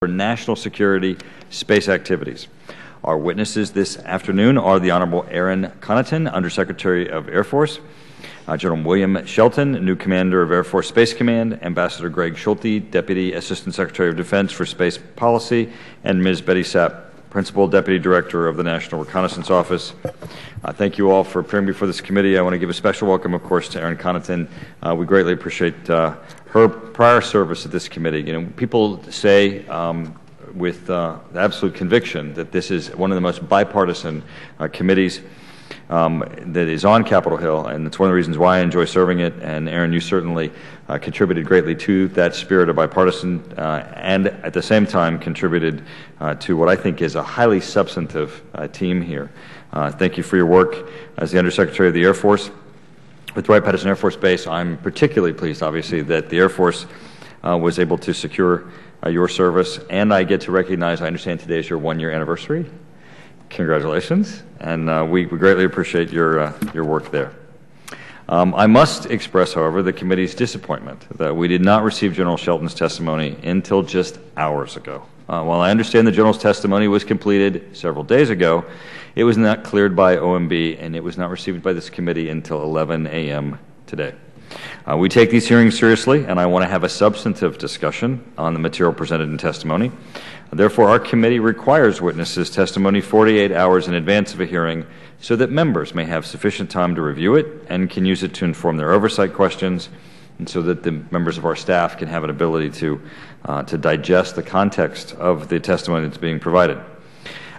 for national security space activities. Our witnesses this afternoon are the Honorable Aaron Connaughton, Undersecretary of Air Force, General William Shelton, new Commander of Air Force Space Command, Ambassador Greg Schulte, Deputy Assistant Secretary of Defense for Space Policy, and Ms. Betty Sapp, Principal Deputy Director of the National Reconnaissance Office. Thank you all for appearing before this committee. I want to give a special welcome, of course, to Aaron Connaughton. We greatly appreciate her prior service at this committee. You know, people say with absolute conviction that this is one of the most bipartisan committees that is on Capitol Hill, and it's one of the reasons why I enjoy serving it. And Aaron, you certainly contributed greatly to that spirit of bipartisan, and at the same time contributed to what I think is a highly substantive team here. Thank you for your work as the Undersecretary of the Air Force. With Wright-Patterson Air Force Base, I'm particularly pleased, obviously, that the Air Force was able to secure your service, and I get to recognize, I understand today is your one-year anniversary. Congratulations, and we greatly appreciate your work there. I must express, however, the committee's disappointment that we did not receive General Shelton's testimony until just hours ago. While I understand the General's testimony was completed several days ago, it was not cleared by OMB, and it was not received by this committee until 11 a.m. today. We take these hearings seriously, and I want to have a substantive discussion on the material presented in testimony. Therefore, our committee requires witnesses' testimony 48 hours in advance of a hearing so that members may have sufficient time to review it and can use it to inform their oversight questions, and so that the members of our staff can have an ability to digest the context of the testimony that's being provided.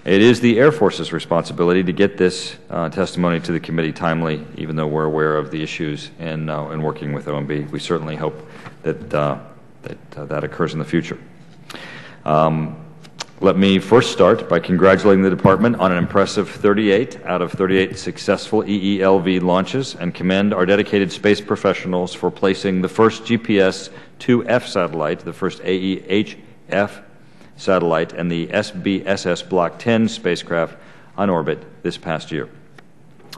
It is the Air Force's responsibility to get this testimony to the committee timely, even though we're aware of the issues in working with OMB. We certainly hope that that occurs in the future. Let me first start by congratulating the Department on an impressive 38 out of 38 successful EELV launches, and commend our dedicated space professionals for placing the first GPS-2F satellite, the first AEHF satellite, and the SBSS Block 10 spacecraft on orbit this past year.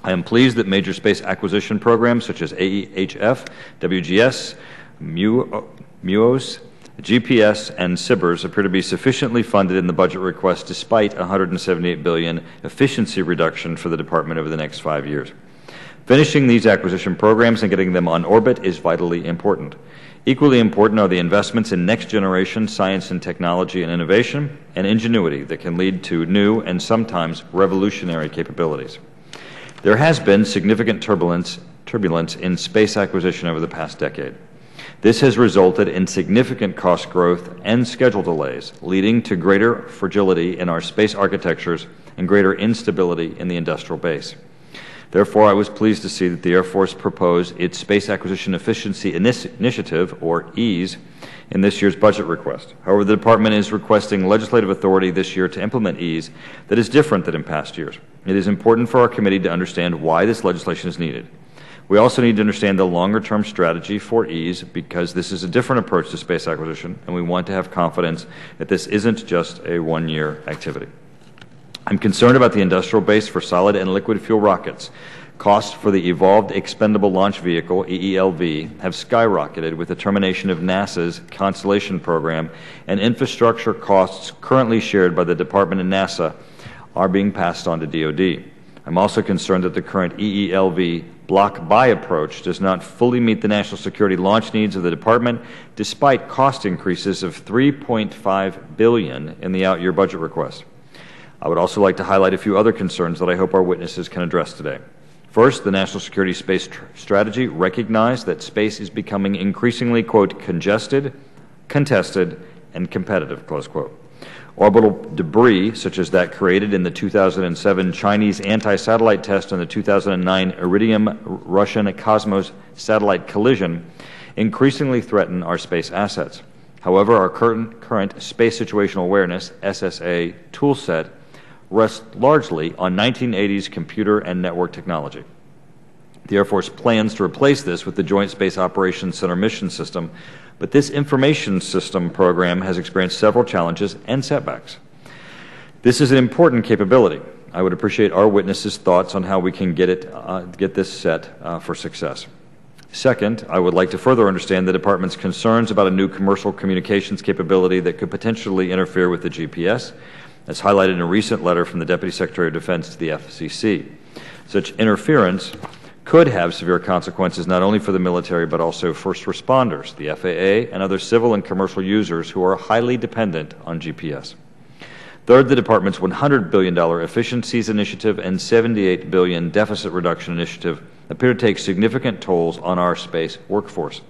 I am pleased that major space acquisition programs such as AEHF, WGS, MUOS, GPS, and SBIRS appear to be sufficiently funded in the budget request despite a $178 billion efficiency reduction for the Department over the next 5 years. Finishing these acquisition programs and getting them on orbit is vitally important. Equally important are the investments in next-generation science and technology and innovation and ingenuity that can lead to new and sometimes revolutionary capabilities. There has been significant turbulence in space acquisition over the past decade. This has resulted in significant cost growth and schedule delays, leading to greater fragility in our space architectures and greater instability in the industrial base. Therefore, I was pleased to see that the Air Force proposed its Space Acquisition Efficiency Initiative, or EASE, in this year's budget request. However, the Department is requesting legislative authority this year to implement EASE that is different than in past years. It is important for our committee to understand why this legislation is needed. We also need to understand the longer-term strategy for EASE, because this is a different approach to space acquisition, and we want to have confidence that this isn't just a one-year activity. I'm concerned about the industrial base for solid and liquid fuel rockets. Costs for the Evolved Expendable Launch Vehicle, EELV, have skyrocketed with the termination of NASA's Constellation program, and infrastructure costs currently shared by the Department and NASA are being passed on to DoD. I'm also concerned that the current EELV block-buy approach does not fully meet the national security launch needs of the Department, despite cost increases of $3.5 billion in the out-year budget request. I would also like to highlight a few other concerns that I hope our witnesses can address today. First, the National Security Space Strategy recognized that space is becoming increasingly, quote, congested, contested, and competitive, close quote. Orbital debris, such as that created in the 2007 Chinese anti-satellite test and the 2009 Iridium Russian Cosmos satellite collision, increasingly threaten our space assets. However, our current Space Situational Awareness, SSA, toolset rests largely on 1980s computer and network technology. The Air Force plans to replace this with the Joint Space Operations Center Mission System, but this information system program has experienced several challenges and setbacks. This is an important capability. I would appreciate our witnesses' thoughts on how we can get this set for success. Second, I would like to further understand the Department's concerns about a new commercial communications capability that could potentially interfere with the GPS, as highlighted in a recent letter from the Deputy Secretary of Defense to the FCC. Such interference could have severe consequences not only for the military but also first responders, the FAA, and other civil and commercial users who are highly dependent on GPS. Third, the Department's $100 billion efficiencies initiative and $78 billion deficit reduction initiative appear to take significant tolls on our space workforce.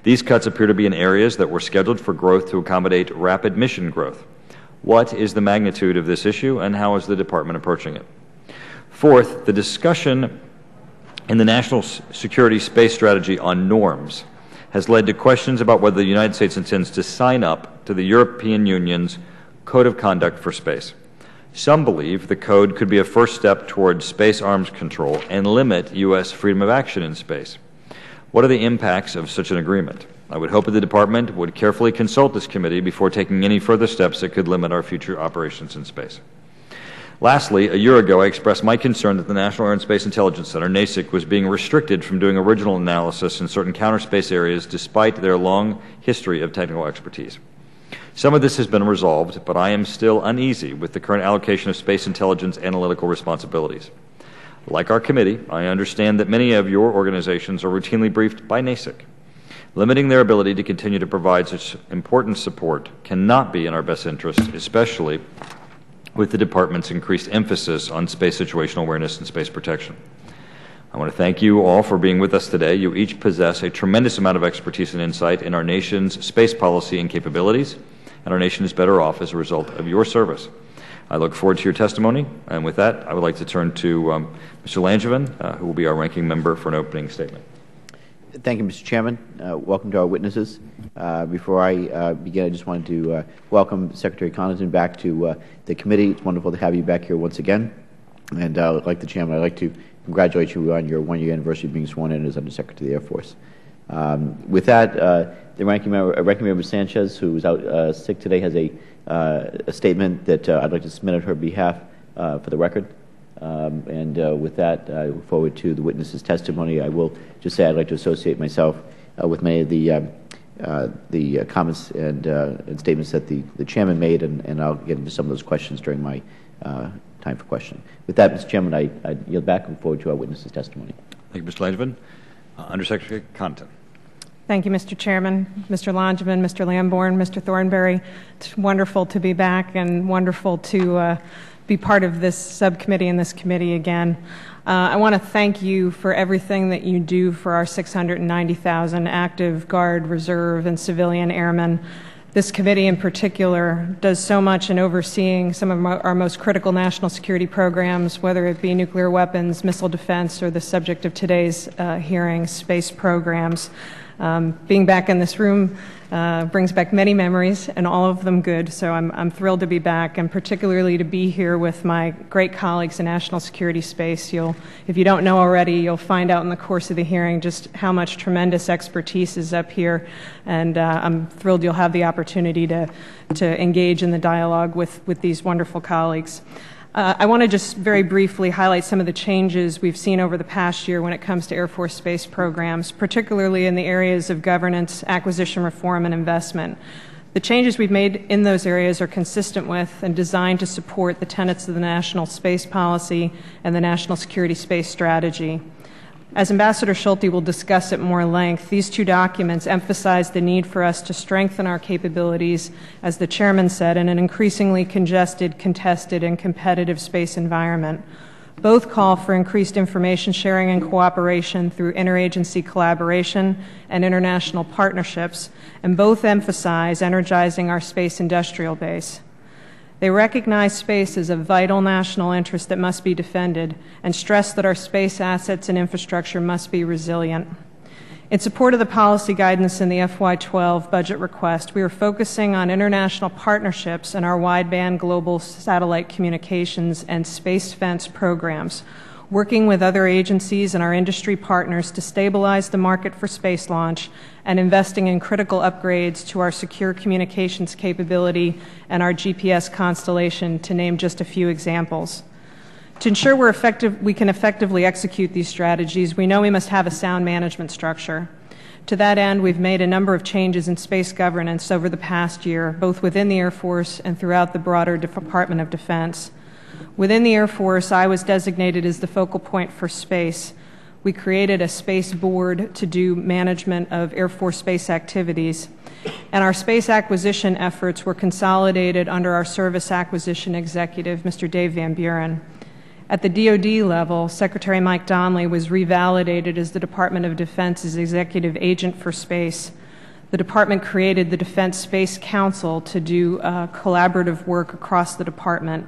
These cuts appear to be in areas that were scheduled for growth to accommodate rapid mission growth. What is the magnitude of this issue, and how is the Department approaching it? Fourth, the discussion in the National Security Space Strategy on norms has led to questions about whether the United States intends to sign up to the European Union's Code of Conduct for Space. Some believe the code could be a first step towards space arms control and limit U.S. freedom of action in space. What are the impacts of such an agreement? I would hope that the Department would carefully consult this committee before taking any further steps that could limit our future operations in space. Lastly, a year ago I expressed my concern that the National Air and Space Intelligence Center, NASIC, was being restricted from doing original analysis in certain counterspace areas despite their long history of technical expertise. Some of this has been resolved, but I am still uneasy with the current allocation of space intelligence analytical responsibilities. Like our committee, I understand that many of your organizations are routinely briefed by NASIC. Limiting their ability to continue to provide such important support cannot be in our best interest, especially with the Department's increased emphasis on space situational awareness and space protection. I want to thank you all for being with us today. You each possess a tremendous amount of expertise and insight in our nation's space policy and capabilities, and our nation is better off as a result of your service. I look forward to your testimony, and with that, I would like to turn to Mr. Langevin, who will be our ranking member for an opening statement. Thank you, Mr. Chairman. Welcome to our witnesses. Before I begin, I just wanted to welcome Secretary Connaughton back to the committee. It's wonderful to have you back here once again. And like the Chairman, I'd like to congratulate you on your one-year anniversary of being sworn in as Undersecretary of the Air Force. With that, the Ranking Member Sanchez, who is out sick today, has a statement that I'd like to submit on her behalf for the record. With that, I look forward to the witness's testimony. I will just say I'd like to associate myself with many of the comments and statements that the Chairman made, and I'll get into some of those questions during my time for questioning. With that, Mr. Chairman, I yield back and look forward to our witness's testimony. Thank you, Mr. Langevin. Undersecretary Connaughton. Thank you, Mr. Chairman, Mr. Langevin, Mr. Lambourne, Mr. Thornberry. It's wonderful to be back and wonderful to be part of this subcommittee and this committee again. I want to thank you for everything that you do for our 690,000 active Guard, Reserve, and civilian airmen. This committee in particular does so much in overseeing some of our most critical national security programs, whether it be nuclear weapons, missile defense, or the subject of today's hearing, space programs. Being back in this room brings back many memories, and all of them good, so I'm thrilled to be back, and particularly to be here with my great colleagues in national security space. If you don't know already, you'll find out in the course of the hearing just how much tremendous expertise is up here, and I'm thrilled you'll have the opportunity to engage in the dialogue with these wonderful colleagues. I want to just very briefly highlight some of the changes we've seen over the past year when it comes to Air Force space programs, particularly in the areas of governance, acquisition reform, and investment. The changes we've made in those areas are consistent with and designed to support the tenets of the National Space Policy and the National Security Space Strategy. As Ambassador Schulte will discuss at more length, these two documents emphasize the need for us to strengthen our capabilities, as the Chairman said, in an increasingly congested, contested, and competitive space environment. Both call for increased information sharing and cooperation through interagency collaboration and international partnerships, and both emphasize energizing our space industrial base. They recognize space as a vital national interest that must be defended and stress that our space assets and infrastructure must be resilient. In support of the policy guidance in the FY12 budget request, we are focusing on international partnerships in our wideband global satellite communications and space fence programs, working with other agencies and our industry partners to stabilize the market for space launch and investing in critical upgrades to our secure communications capability and our GPS constellation, to name just a few examples. To ensure we can effectively execute these strategies, we know we must have a sound management structure. To that end, we've made a number of changes in space governance over the past year, both within the Air Force and throughout the broader Department of Defense. Within the Air Force, I was designated as the focal point for space. We created a space board to do management of Air Force space activities, and our space acquisition efforts were consolidated under our service acquisition executive, Mr. Dave Van Buren. At the DoD level, Secretary Mike Donnelly was revalidated as the Department of Defense's executive agent for space. The department created the Defense Space Council to do collaborative work across the department,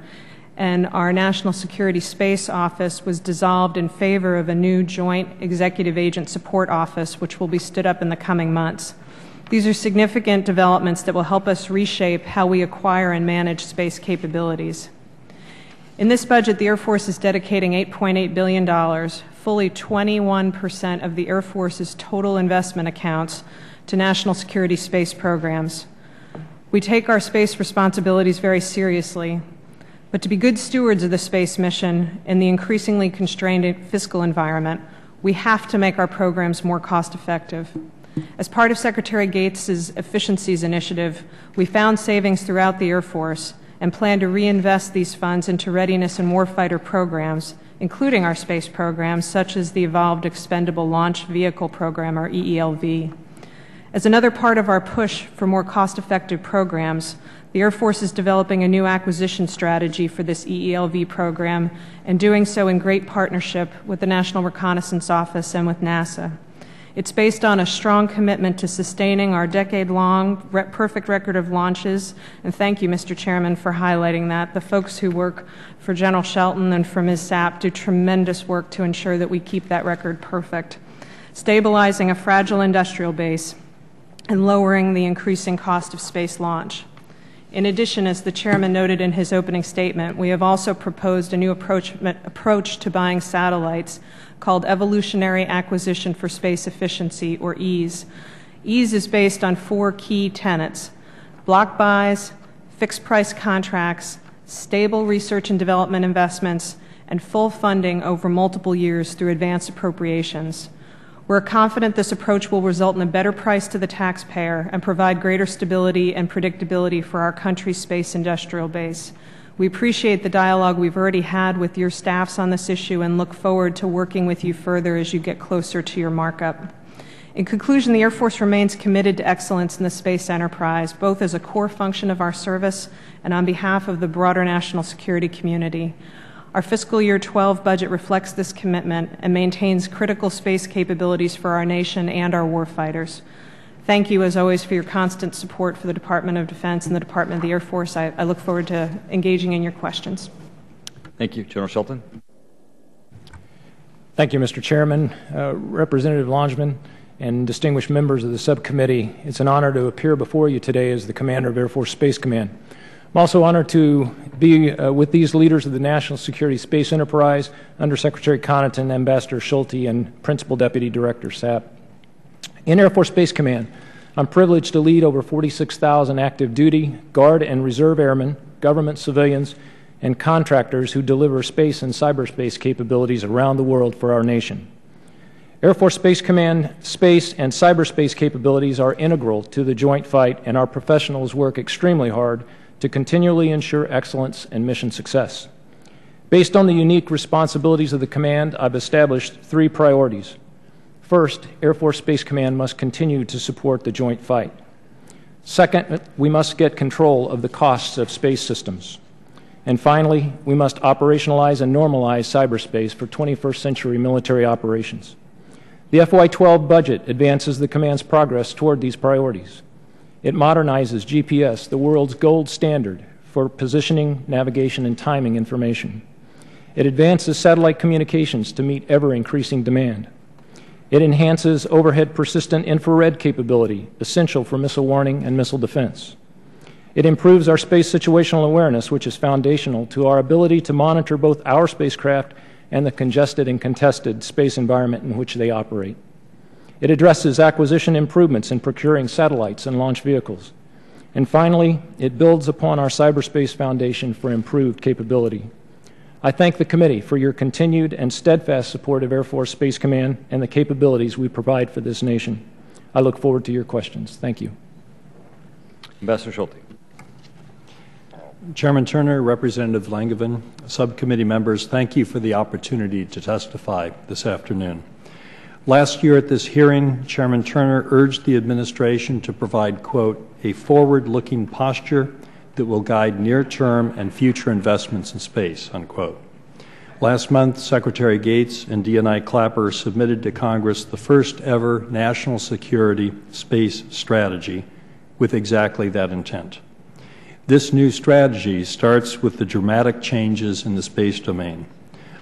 and our National Security Space Office was dissolved in favor of a new Joint Executive Agent Support Office, which will be stood up in the coming months. These are significant developments that will help us reshape how we acquire and manage space capabilities. In this budget, the Air Force is dedicating $8.8 billion, fully 21% of the Air Force's total investment accounts, to national security space programs. We take our space responsibilities very seriously, but to be good stewards of the space mission in the increasingly constrained fiscal environment, we have to make our programs more cost-effective. As part of Secretary Gates's efficiencies initiative, we found savings throughout the Air Force and plan to reinvest these funds into readiness and warfighter programs, including our space programs, such as the Evolved Expendable Launch Vehicle Program, or EELV. As another part of our push for more cost-effective programs, the Air Force is developing a new acquisition strategy for this EELV program, and doing so in great partnership with the National Reconnaissance Office and with NASA. It's based on a strong commitment to sustaining our decade-long perfect record of launches, and thank you, Mr. Chairman, for highlighting that. The folks who work for General Shelton and for Ms. Sapp do tremendous work to ensure that we keep that record perfect, stabilizing a fragile industrial base and lowering the increasing cost of space launch. In addition, as the Chairman noted in his opening statement, we have also proposed a new approach to buying satellites called Evolutionary Acquisition for Space Efficiency, or EASE. EASE is based on 4 key tenets: block buys, fixed-price contracts, stable research and development investments, and full funding over multiple years through advanced appropriations. We're confident this approach will result in a better price to the taxpayer and provide greater stability and predictability for our country's space industrial base. We appreciate the dialogue we've already had with your staffs on this issue and look forward to working with you further as you get closer to your markup. In conclusion, the Air Force remains committed to excellence in the space enterprise, both as a core function of our service and on behalf of the broader national security community. Our fiscal year 12 budget reflects this commitment and maintains critical space capabilities for our nation and our warfighters. Thank you, as always, for your constant support for the Department of Defense and the Department of the Air Force. I look forward to engaging in your questions. Thank you. General Shelton. Thank you, Mr. Chairman, Representative Langevin, and distinguished members of the subcommittee. It's an honor to appear before you today as the Commander of Air Force Space Command. I'm also honored to be with these leaders of the National Security Space Enterprise, Under Secretary Connaughton, Ambassador Schulte, and Principal Deputy Director Sapp. In Air Force Space Command, I'm privileged to lead over 46,000 active duty, Guard, and Reserve airmen, government, civilians, and contractors who deliver space and cyberspace capabilities around the world for our nation. Air Force Space Command space and cyberspace capabilities are integral to the joint fight, and our professionals work extremely hard to continually ensure excellence and mission success. Based on the unique responsibilities of the command, I've established 3 priorities. First, Air Force Space Command must continue to support the joint fight. Second, we must get control of the costs of space systems. And finally, we must operationalize and normalize cyberspace for 21st century military operations. The FY12 budget advances the command's progress toward these priorities. It modernizes GPS, the world's gold standard for positioning, navigation, and timing information. It advances satellite communications to meet ever-increasing demand. It enhances overhead persistent infrared capability, essential for missile warning and missile defense. It improves our space situational awareness, which is foundational to our ability to monitor both our spacecraft and the congested and contested space environment in which they operate. It addresses acquisition improvements in procuring satellites and launch vehicles. And finally, it builds upon our cyberspace foundation for improved capability. I thank the committee for your continued and steadfast support of Air Force Space Command and the capabilities we provide for this nation. I look forward to your questions. Thank you. Ambassador Schulte. Chairman Turner, Representative Langevin, subcommittee members, thank you for the opportunity to testify this afternoon. Last year at this hearing, Chairman Turner urged the administration to provide, quote, a forward-looking posture that will guide near-term and future investments in space, unquote. Last month, Secretary Gates and D&I Clapper submitted to Congress the first ever national security space strategy with exactly that intent. This new strategy starts with the dramatic changes in the space domain,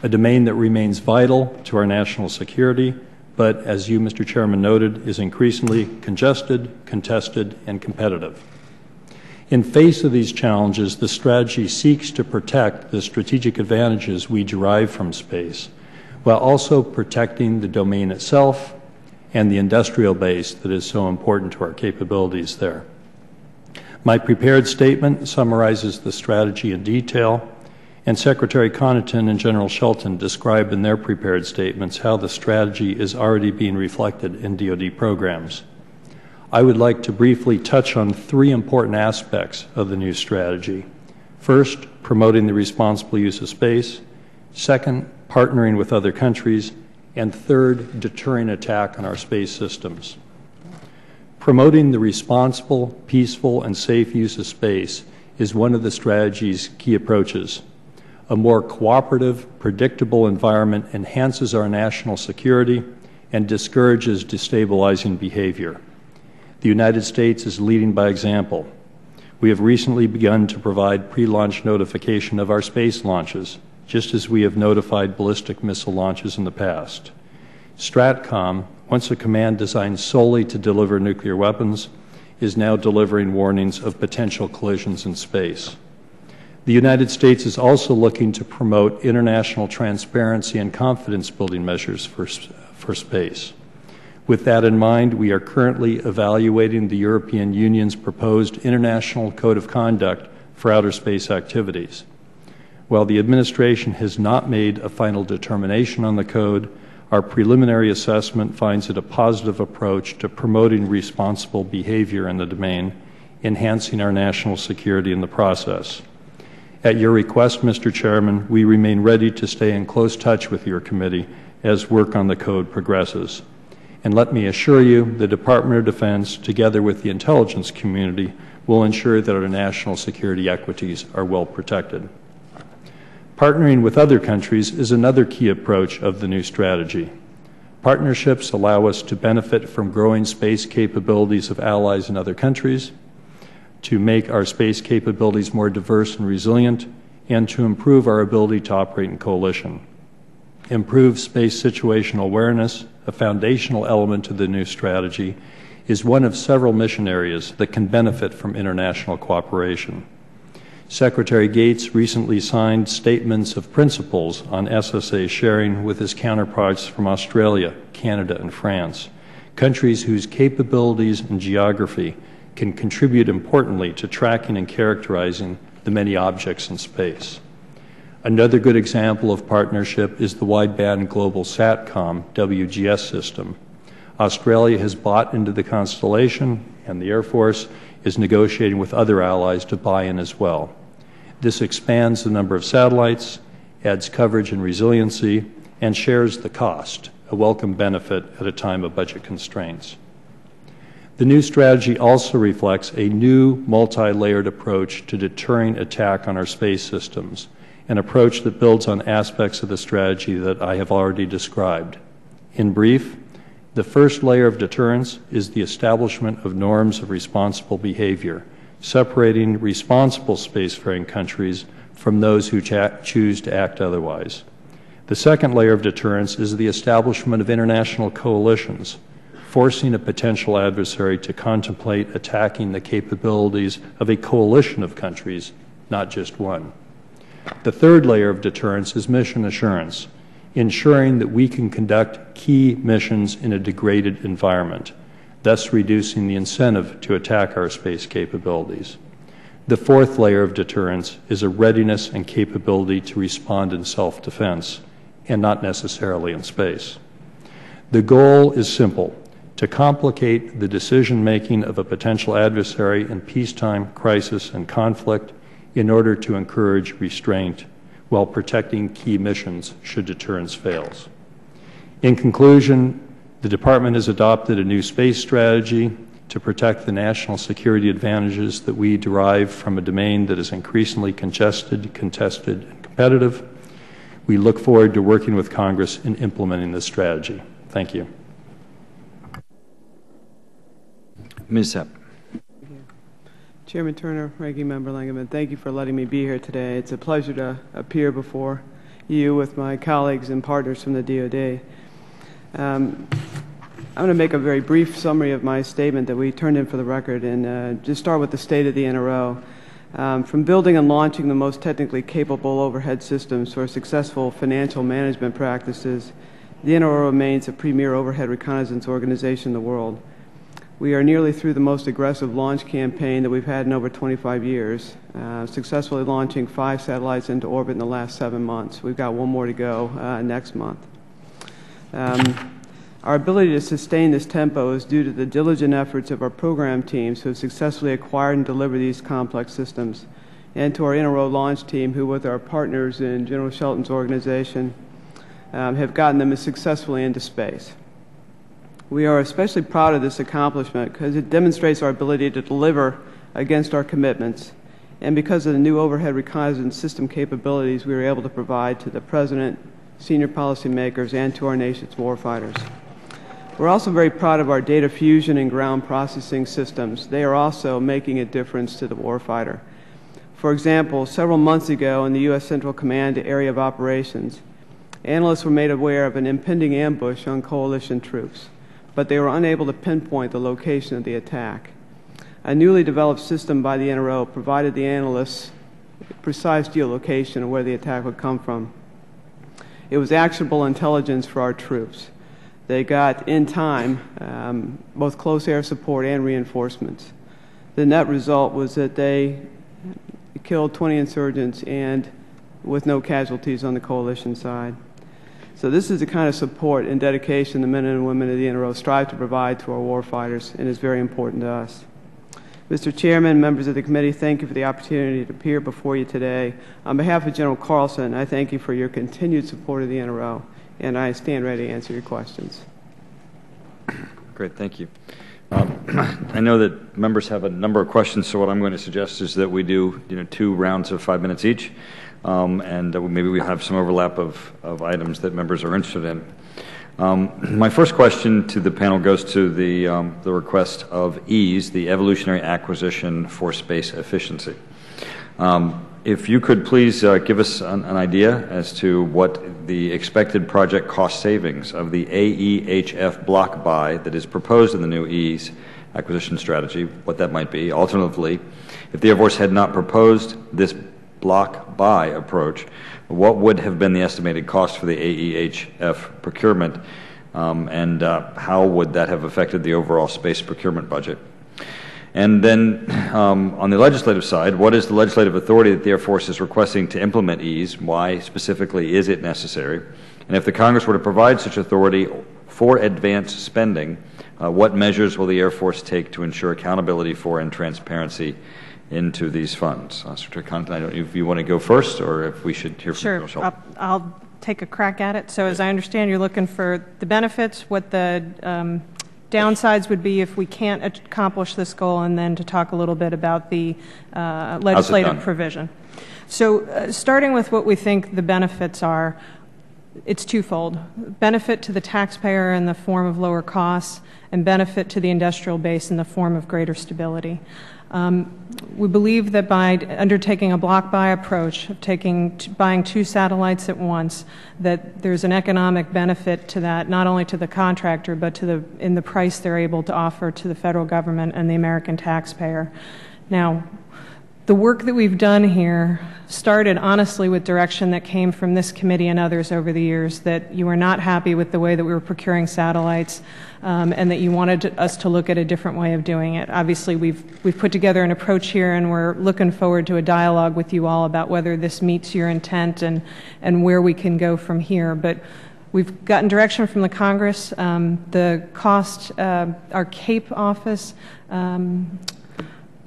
a domain that remains vital to our national security, but, as you, Mr. Chairman, noted, is increasingly congested, contested, and competitive. In face of these challenges, the strategy seeks to protect the strategic advantages we derive from space, while also protecting the domain itself and the industrial base that is so important to our capabilities there. My prepared statement summarizes the strategy in detail, and Secretary Connaughton and General Shelton describe in their prepared statements how the strategy is already being reflected in DoD programs. I would like to briefly touch on three important aspects of the new strategy. First, promoting the responsible use of space. Second, partnering with other countries. And third, deterring attack on our space systems. Promoting the responsible, peaceful, and safe use of space is one of the strategy's key approaches. A more cooperative, predictable environment enhances our national security and discourages destabilizing behavior. The United States is leading by example. We have recently begun to provide pre-launch notification of our space launches, just as we have notified ballistic missile launches in the past. STRATCOM, once a command designed solely to deliver nuclear weapons, is now delivering warnings of potential collisions in space. The United States is also looking to promote international transparency and confidence-building measures for space. With that in mind, we are currently evaluating the European Union's proposed International Code of Conduct for outer space activities. While the administration has not made a final determination on the code, our preliminary assessment finds it a positive approach to promoting responsible behavior in the domain, enhancing our national security in the process. At your request, Mr. Chairman, we remain ready to stay in close touch with your committee as work on the code progresses. And let me assure you, the Department of Defense, together with the intelligence community, will ensure that our national security equities are well protected. Partnering with other countries is another key approach of the new strategy. Partnerships allow us to benefit from growing space capabilities of allies in other countries, to make our space capabilities more diverse and resilient, and to improve our ability to operate in coalition. Improved space situational awareness, a foundational element of the new strategy, is one of several mission areas that can benefit from international cooperation. Secretary Gates recently signed statements of principles on SSA sharing with his counterparts from Australia, Canada, and France, countries whose capabilities and geography can contribute importantly to tracking and characterizing the many objects in space. Another good example of partnership is the wideband global SATCOM WGS system. Australia has bought into the constellation, and the Air Force is negotiating with other allies to buy in as well. This expands the number of satellites, adds coverage and resiliency, and shares the cost, a welcome benefit at a time of budget constraints. The new strategy also reflects a new multi-layered approach to deterring attack on our space systems, an approach that builds on aspects of the strategy that I have already described. In brief, the first layer of deterrence is the establishment of norms of responsible behavior, separating responsible spacefaring countries from those who choose to act otherwise. The second layer of deterrence is the establishment of international coalitions, forcing a potential adversary to contemplate attacking the capabilities of a coalition of countries, not just one. The third layer of deterrence is mission assurance, ensuring that we can conduct key missions in a degraded environment, thus reducing the incentive to attack our space capabilities. The fourth layer of deterrence is a readiness and capability to respond in self-defense, and not necessarily in space. The goal is simple: to complicate the decision-making of a potential adversary in peacetime, crisis, and conflict in order to encourage restraint while protecting key missions should deterrence fails. In conclusion, the Department has adopted a new space strategy to protect the national security advantages that we derive from a domain that is increasingly congested, contested, and competitive. We look forward to working with Congress in implementing this strategy. Thank you. Ms. Sepp. Chairman Turner, Ranking Member Langevin, thank you for letting me be here today. It's a pleasure to appear before you with my colleagues and partners from the DoD. I'm going to make a very brief summary of my statement that we turned in for the record, and just start with the state of the NRO. From building and launching the most technically capable overhead systems for successful financial management practices, the NRO remains a premier overhead reconnaissance organization in the world. We are nearly through the most aggressive launch campaign that we've had in over 25 years, successfully launching 5 satellites into orbit in the last 7 months. We've got 1 more to go next month. Our ability to sustain this tempo is due to the diligent efforts of our program teams who have successfully acquired and delivered these complex systems, and to our NRO launch team who, with our partners in General Shelton's organization, have gotten them successfully into space. We are especially proud of this accomplishment because it demonstrates our ability to deliver against our commitments, and because of the new overhead reconnaissance system capabilities we were able to provide to the President, senior policymakers, and to our nation's warfighters. We're also very proud of our data fusion and ground processing systems. They are also making a difference to the warfighter. For example, several months ago in the U.S. Central Command Area of Operations, analysts were made aware of an impending ambush on coalition troops, but they were unable to pinpoint the location of the attack. A newly developed system by the NRO provided the analysts precise geolocation of where the attack would come from. It was actionable intelligence for our troops. They got, in time, both close air support and reinforcements. The net result was that they killed 20 insurgents and with no casualties on the coalition side. So this is the kind of support and dedication the men and women of the NRO strive to provide to our warfighters, and is very important to us. Mr. Chairman, members of the committee, thank you for the opportunity to appear before you today. On behalf of General Carlson, I thank you for your continued support of the NRO, and I stand ready to answer your questions. Great, thank you. I know that members have a number of questions, so what I'm going to suggest is that we do 2 rounds of 5 minutes each, and maybe we have some overlap of items that members are interested in. My first question to the panel goes to the request of EASE, the Evolutionary Acquisition for Space Efficiency. If you could please give us an idea as to what the expected project cost savings of the AEHF block buy that is proposed in the new EASE acquisition strategy, what that might be. Alternatively, if the Air Force had not proposed this block buy approach, what would have been the estimated cost for the AEHF procurement, and how would that have affected the overall space procurement budget? And then on the legislative side, what is the legislative authority that the Air Force is requesting to implement EASE? Why specifically is it necessary? And if the Congress were to provide such authority for advanced spending, what measures will the Air Force take to ensure accountability for and transparency into these funds? Secretary Condon, I don't know if you want to go first or if we should hear from General Shelton. Sure. I'll take a crack at it. So as I understand, you're looking for the benefits, what the downsides would be if we can't accomplish this goal, and then to talk a little bit about the legislative provision. So starting with what we think the benefits are, it's twofold. Benefit to the taxpayer in the form of lower costs, and benefit to the industrial base in the form of greater stability. We believe that by undertaking a block buy approach, of buying 2 satellites at once, that there's an economic benefit to that, not only to the contractor, but to in the price they're able to offer to the federal government and the American taxpayer. Now, the work that we've done here started honestly with direction that came from this committee and others over the years, that you were not happy with the way that we were procuring satellites, and that you wanted us to look at a different way of doing it. Obviously, we've put together an approach here, and we're looking forward to a dialogue with you all about whether this meets your intent and where we can go from here. But we've gotten direction from the Congress. The cost, our CAPE office,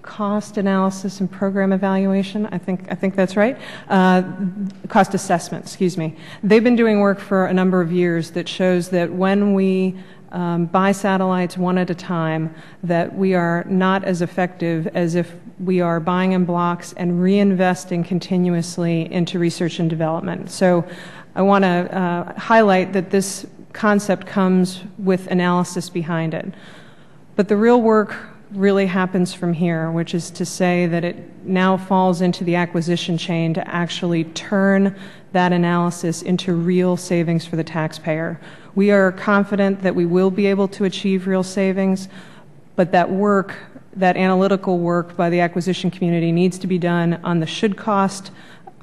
cost analysis and program evaluation, I think that's right, cost assessment, excuse me. They've been doing work for a number of years that shows that when we buy satellites one at a time, that we are not as effective as if we are buying in blocks and reinvesting continuously into research and development. So I want to highlight that this concept comes with analysis behind it. But the real work really happens from here, which is to say that it now falls into the acquisition chain to actually turn that analysis into real savings for the taxpayer. We are confident that we will be able to achieve real savings, but that work, that analytical work by the acquisition community, needs to be done on the should cost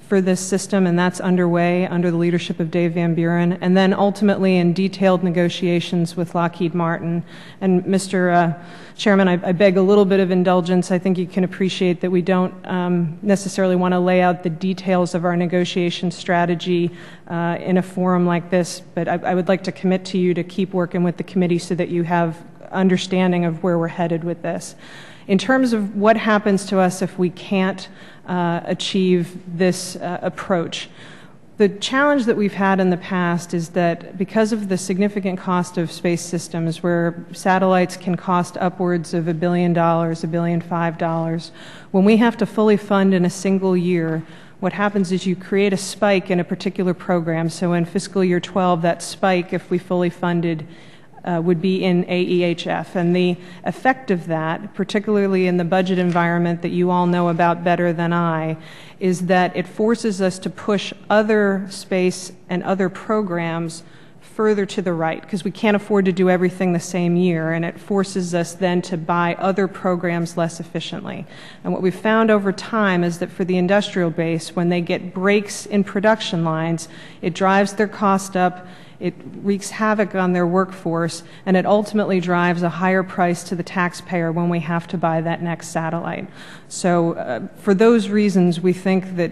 for this system, and that's underway under the leadership of Dave Van Buren, and then ultimately in detailed negotiations with Lockheed Martin. And Mr. Chairman, I beg a little bit of indulgence. I think you can appreciate that we don't necessarily want to lay out the details of our negotiation strategy in a forum like this, but I would like to commit to you to keep working with the committee so that you have understanding of where we're headed with this. In terms of what happens to us if we can't achieve this approach, the challenge that we've had in the past is that because of the significant cost of space systems, where satellites can cost upwards of $1 billion, $1.5 billion, when we have to fully fund in a single year, what happens is you create a spike in a particular program. So in fiscal year 12, that spike, if we fully funded, would be in AEHF. And the effect of that, particularly in the budget environment that you all know about better than I, is that it forces us to push other space and other programs further to the right, because we can't afford to do everything the same year, and it forces us then to buy other programs less efficiently. And what we've found over time is that for the industrial base, when they get breaks in production lines, it drives their cost up, it wreaks havoc on their workforce, and it ultimately drives a higher price to the taxpayer when we have to buy that next satellite. So for those reasons, we think that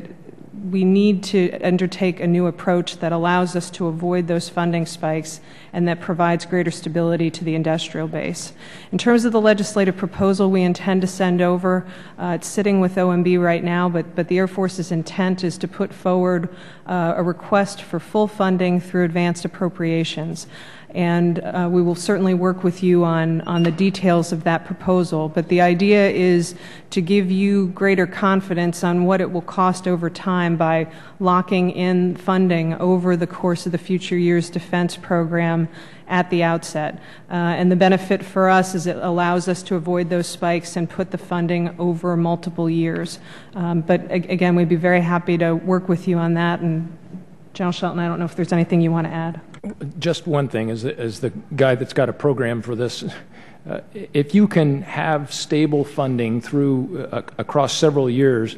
we need to undertake a new approach that allows us to avoid those funding spikes and that provides greater stability to the industrial base. In terms of the legislative proposal we intend to send over, it's sitting with OMB right now, but the Air Force's intent is to put forward a request for full funding through advanced appropriations. And we will certainly work with you on the details of that proposal. But the idea is to give you greater confidence on what it will cost over time by locking in funding over the course of the future years defense program at the outset. And the benefit for us is it allows us to avoid those spikes and put the funding over multiple years. But again, we'd be very happy to work with you on that. And General Shelton, I don't know if there's anything you want to add. Just one thing, as the guy that's got a program for this, if you can have stable funding through across several years,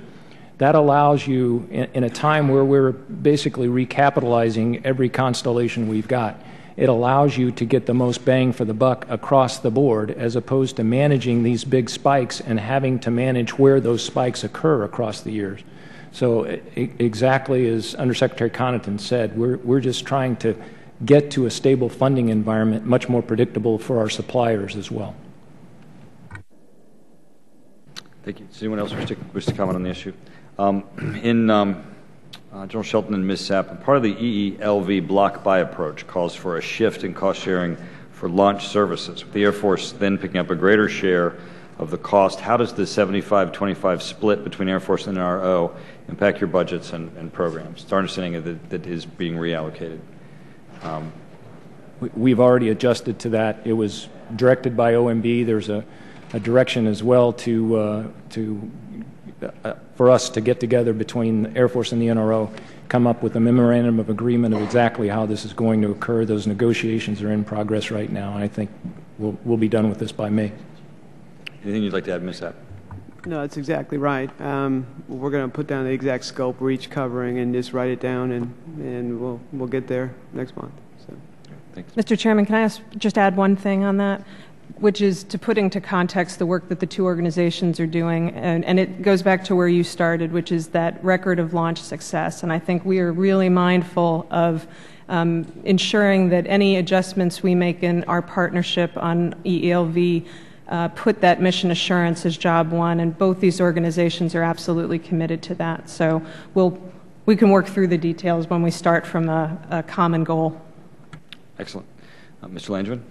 that allows you, in a time where we're basically recapitalizing every constellation we've got, it allows you to get the most bang for the buck across the board, as opposed to managing these big spikes and having to manage where those spikes occur across the years. So exactly as Undersecretary Connaughton said, we're just trying to get to a stable funding environment, much more predictable for our suppliers as well. Thank you. Does anyone else wish to comment on the issue? General Shelton and Ms. Sapp, part of the EELV block buy approach calls for a shift in cost sharing for launch services, with the Air Force then picking up a greater share of the cost. How does the 75-25 split between Air Force and NRO impact your budgets and programs? It's our understanding that is being reallocated. We've already adjusted to that. It was directed by OMB. There's a direction as well for us to get together between the Air Force and the NRO, come up with a memorandum of agreement of exactly how this is going to occur. Those negotiations are in progress right now, and I think we'll be done with this by May. Anything you'd like to add, Ms. Sapp? No, that's exactly right. We're going to put down the exact scope we're each covering and just write it down, and we'll get there next month. So. Thanks. Mr. Chairman, can I just add one thing on that, which is to put into context the work that the two organizations are doing, and it goes back to where you started, which is that record of launch success. And I think we are really mindful of ensuring that any adjustments we make in our partnership on EELV put that mission assurance as job one, and both these organizations are absolutely committed to that. So we can work through the details when we start from a common goal. Excellent. Mr. Langevin?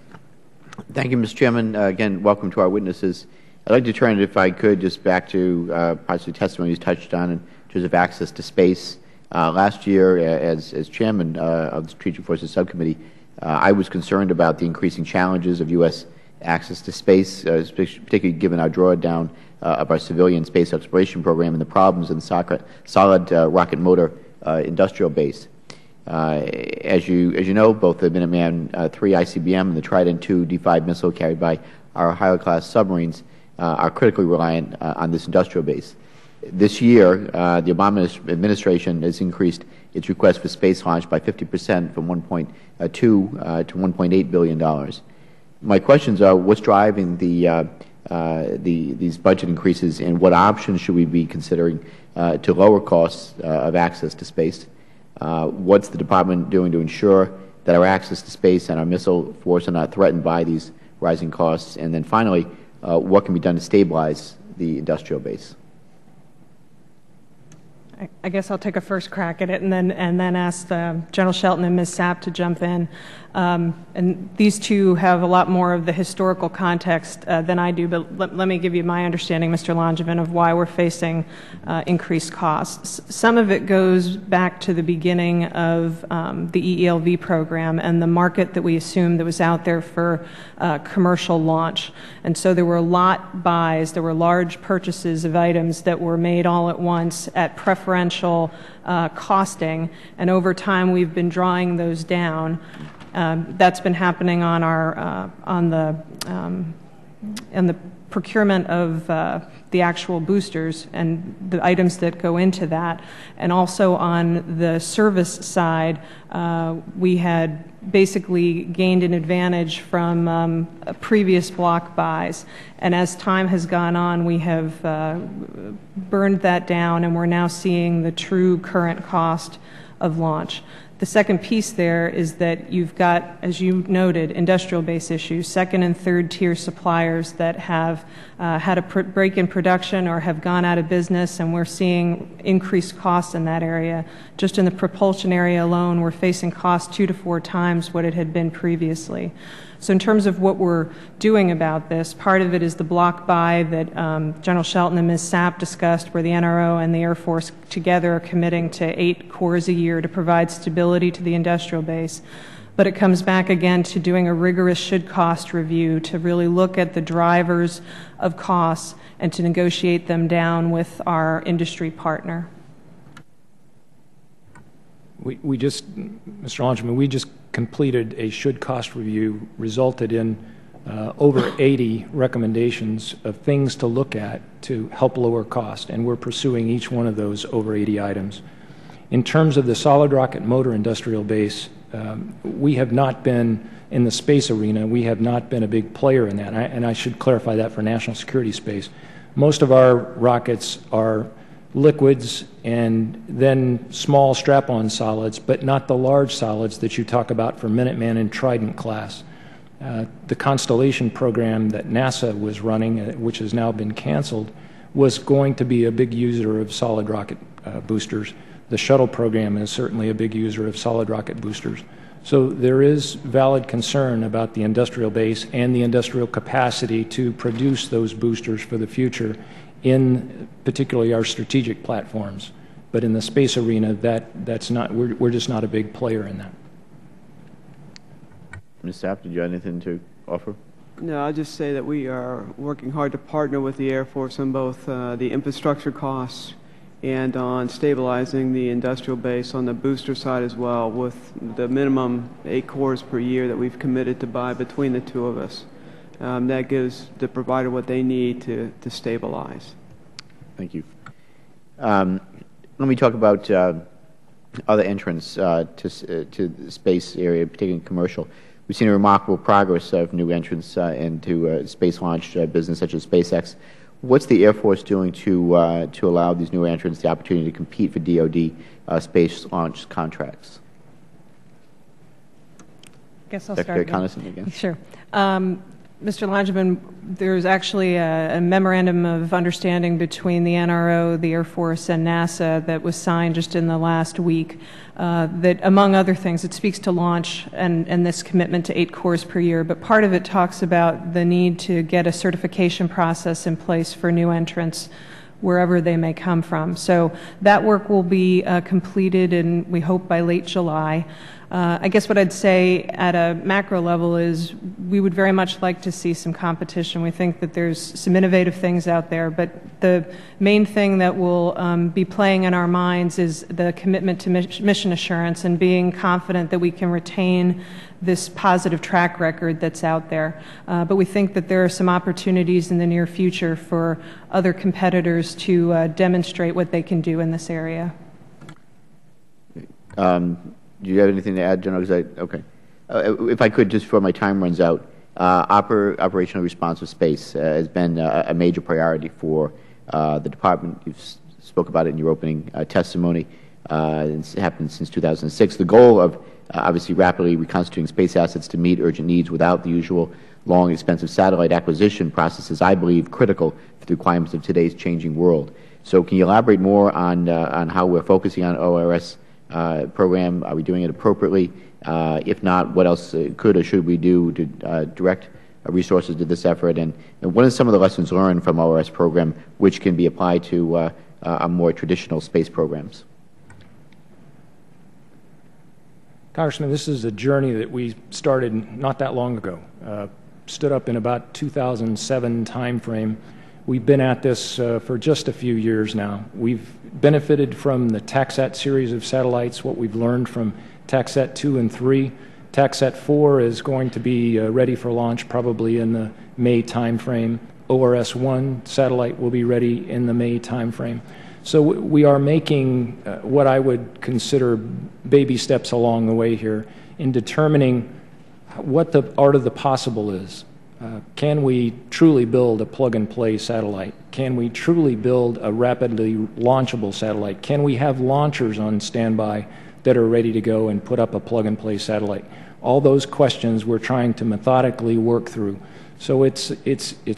Thank you, Mr. Chairman. Again, welcome to our witnesses. I'd like to turn, if I could, just back to parts of the testimony you touched on in terms of access to space. Last year, as chairman of the Strategic Forces Subcommittee, I was concerned about the increasing challenges of U.S. access to space, particularly given our drawdown of our civilian space exploration program and the problems in the solid rocket motor industrial base. As you know, both the Minuteman III ICBM and the Trident II D5 missile carried by our Ohio-class submarines are critically reliant on this industrial base. This year, the Obama administration has increased its request for space launch by 50% from $1.2 to $1.8 billion. My questions are, what's driving these budget increases, and what options should we be considering to lower costs of access to space? What's the Department doing to ensure that our access to space and our missile force are not threatened by these rising costs? And then finally, what can be done to stabilize the industrial base? I guess I'll take a first crack at it and then ask General Shelton and Ms. Sapp to jump in. And these two have a lot more of the historical context than I do, but let me give you my understanding, Mr. Langevin, of why we're facing increased costs. Some of it goes back to the beginning of the EELV program and the market that we assumed that was out there for commercial launch. And so there were lot buys, there were large purchases of items that were made all at once at preferential costing, and over time we've been drawing those down. That's been happening on our in the procurement of the actual boosters and the items that go into that, and also on the service side, we had basically gained an advantage from previous block buys, and as time has gone on, we have burned that down, and we're now seeing the true current cost of launch. The second piece there is that you've got, as you noted, industrial base issues, second and third tier suppliers that have had a break in production or have gone out of business, and we're seeing increased costs in that area. Just in the propulsion area alone, we're facing costs 2 to 4 times what it had been previously. So in terms of what we're doing about this, part of it is the block buy that General Shelton and Ms. Sapp discussed, where the NRO and the Air Force together are committing to 8 cores a year to provide stability to the industrial base. But it comes back again to doing a rigorous should-cost review to really look at the drivers of costs and to negotiate them down with our industry partner. We just, Mr. Langevin, we just completed a should-cost review, resulted in over 80 recommendations of things to look at to help lower cost, and we're pursuing each one of those over 80 items. In terms of the solid rocket motor industrial base, we have not been, in the space arena, we have not been a big player in that, and I should clarify that for national security space. Most of our rockets are liquids and then small strap-on solids, but not the large solids that you talk about for Minuteman and Trident class. The Constellation program that NASA was running, which has now been canceled, was going to be a big user of solid rocket boosters. The shuttle program is certainly a big user of solid rocket boosters. So there is valid concern about the industrial base and the industrial capacity to produce those boosters for the future in particularly our strategic platforms. But in the space arena, that's not, we're just not a big player in that. Ms. Sapp, did you have anything to offer? No, I'll just say that we are working hard to partner with the Air Force on both the infrastructure costs and on stabilizing the industrial base on the booster side as well, with the minimum 8 cores per year that we've committed to buy between the two of us. That gives the provider what they need to stabilize. Thank you. Let me talk about other entrants to the space area, particularly commercial. We've seen a remarkable progress of new entrants into space launch business, such as SpaceX. What's the Air Force doing to allow these new entrants the opportunity to compete for DoD space launch contracts? I guess I'll Secretary start. Coniston again. Sure. Mr. Langevin, there's actually a memorandum of understanding between the NRO, the Air Force, and NASA that was signed just in the last week that, among other things, it speaks to launch and this commitment to 8 cores per year, but part of it talks about the need to get a certification process in place for new entrants wherever they may come from. So that work will be completed, and we hope by late July. I guess what I'd say at a macro level is we would very much like to see some competition. We think that there's some innovative things out there, but the main thing that will be playing in our minds is the commitment to mission assurance and being confident that we can retain this positive track record that's out there. But we think that there are some opportunities in the near future for other competitors to demonstrate what they can do in this area. Do you have anything to add, General? Okay. If I could, just before my time runs out, operational responsive space has been a major priority for the Department. You spoke about it in your opening testimony. It's happened since 2006. The goal of obviously rapidly reconstituting space assets to meet urgent needs without the usual long, expensive satellite acquisition process is, I believe, critical for the requirements of today's changing world. So can you elaborate more on how we're focusing on ORS program? Are we doing it appropriately? If not, what else could or should we do to direct resources to this effort? And what are some of the lessons learned from ORS program which can be applied to more traditional space programs? Congressman, this is a journey that we started not that long ago. Stood up in about 2007 timeframe. We've been at this for just a few years now. We've benefited from the TACSAT series of satellites, what we've learned from TACSAT 2 and 3. TACSAT 4 is going to be ready for launch probably in the May timeframe. ORS-1 satellite will be ready in the May timeframe. So we are making what I would consider baby steps along the way here in determining what the art of the possible is. Can we truly build a plug-and-play satellite? Can we truly build a rapidly launchable satellite? Can we have launchers on standby that are ready to go and put up a plug-and-play satellite? All those questions we're trying to methodically work through. So it's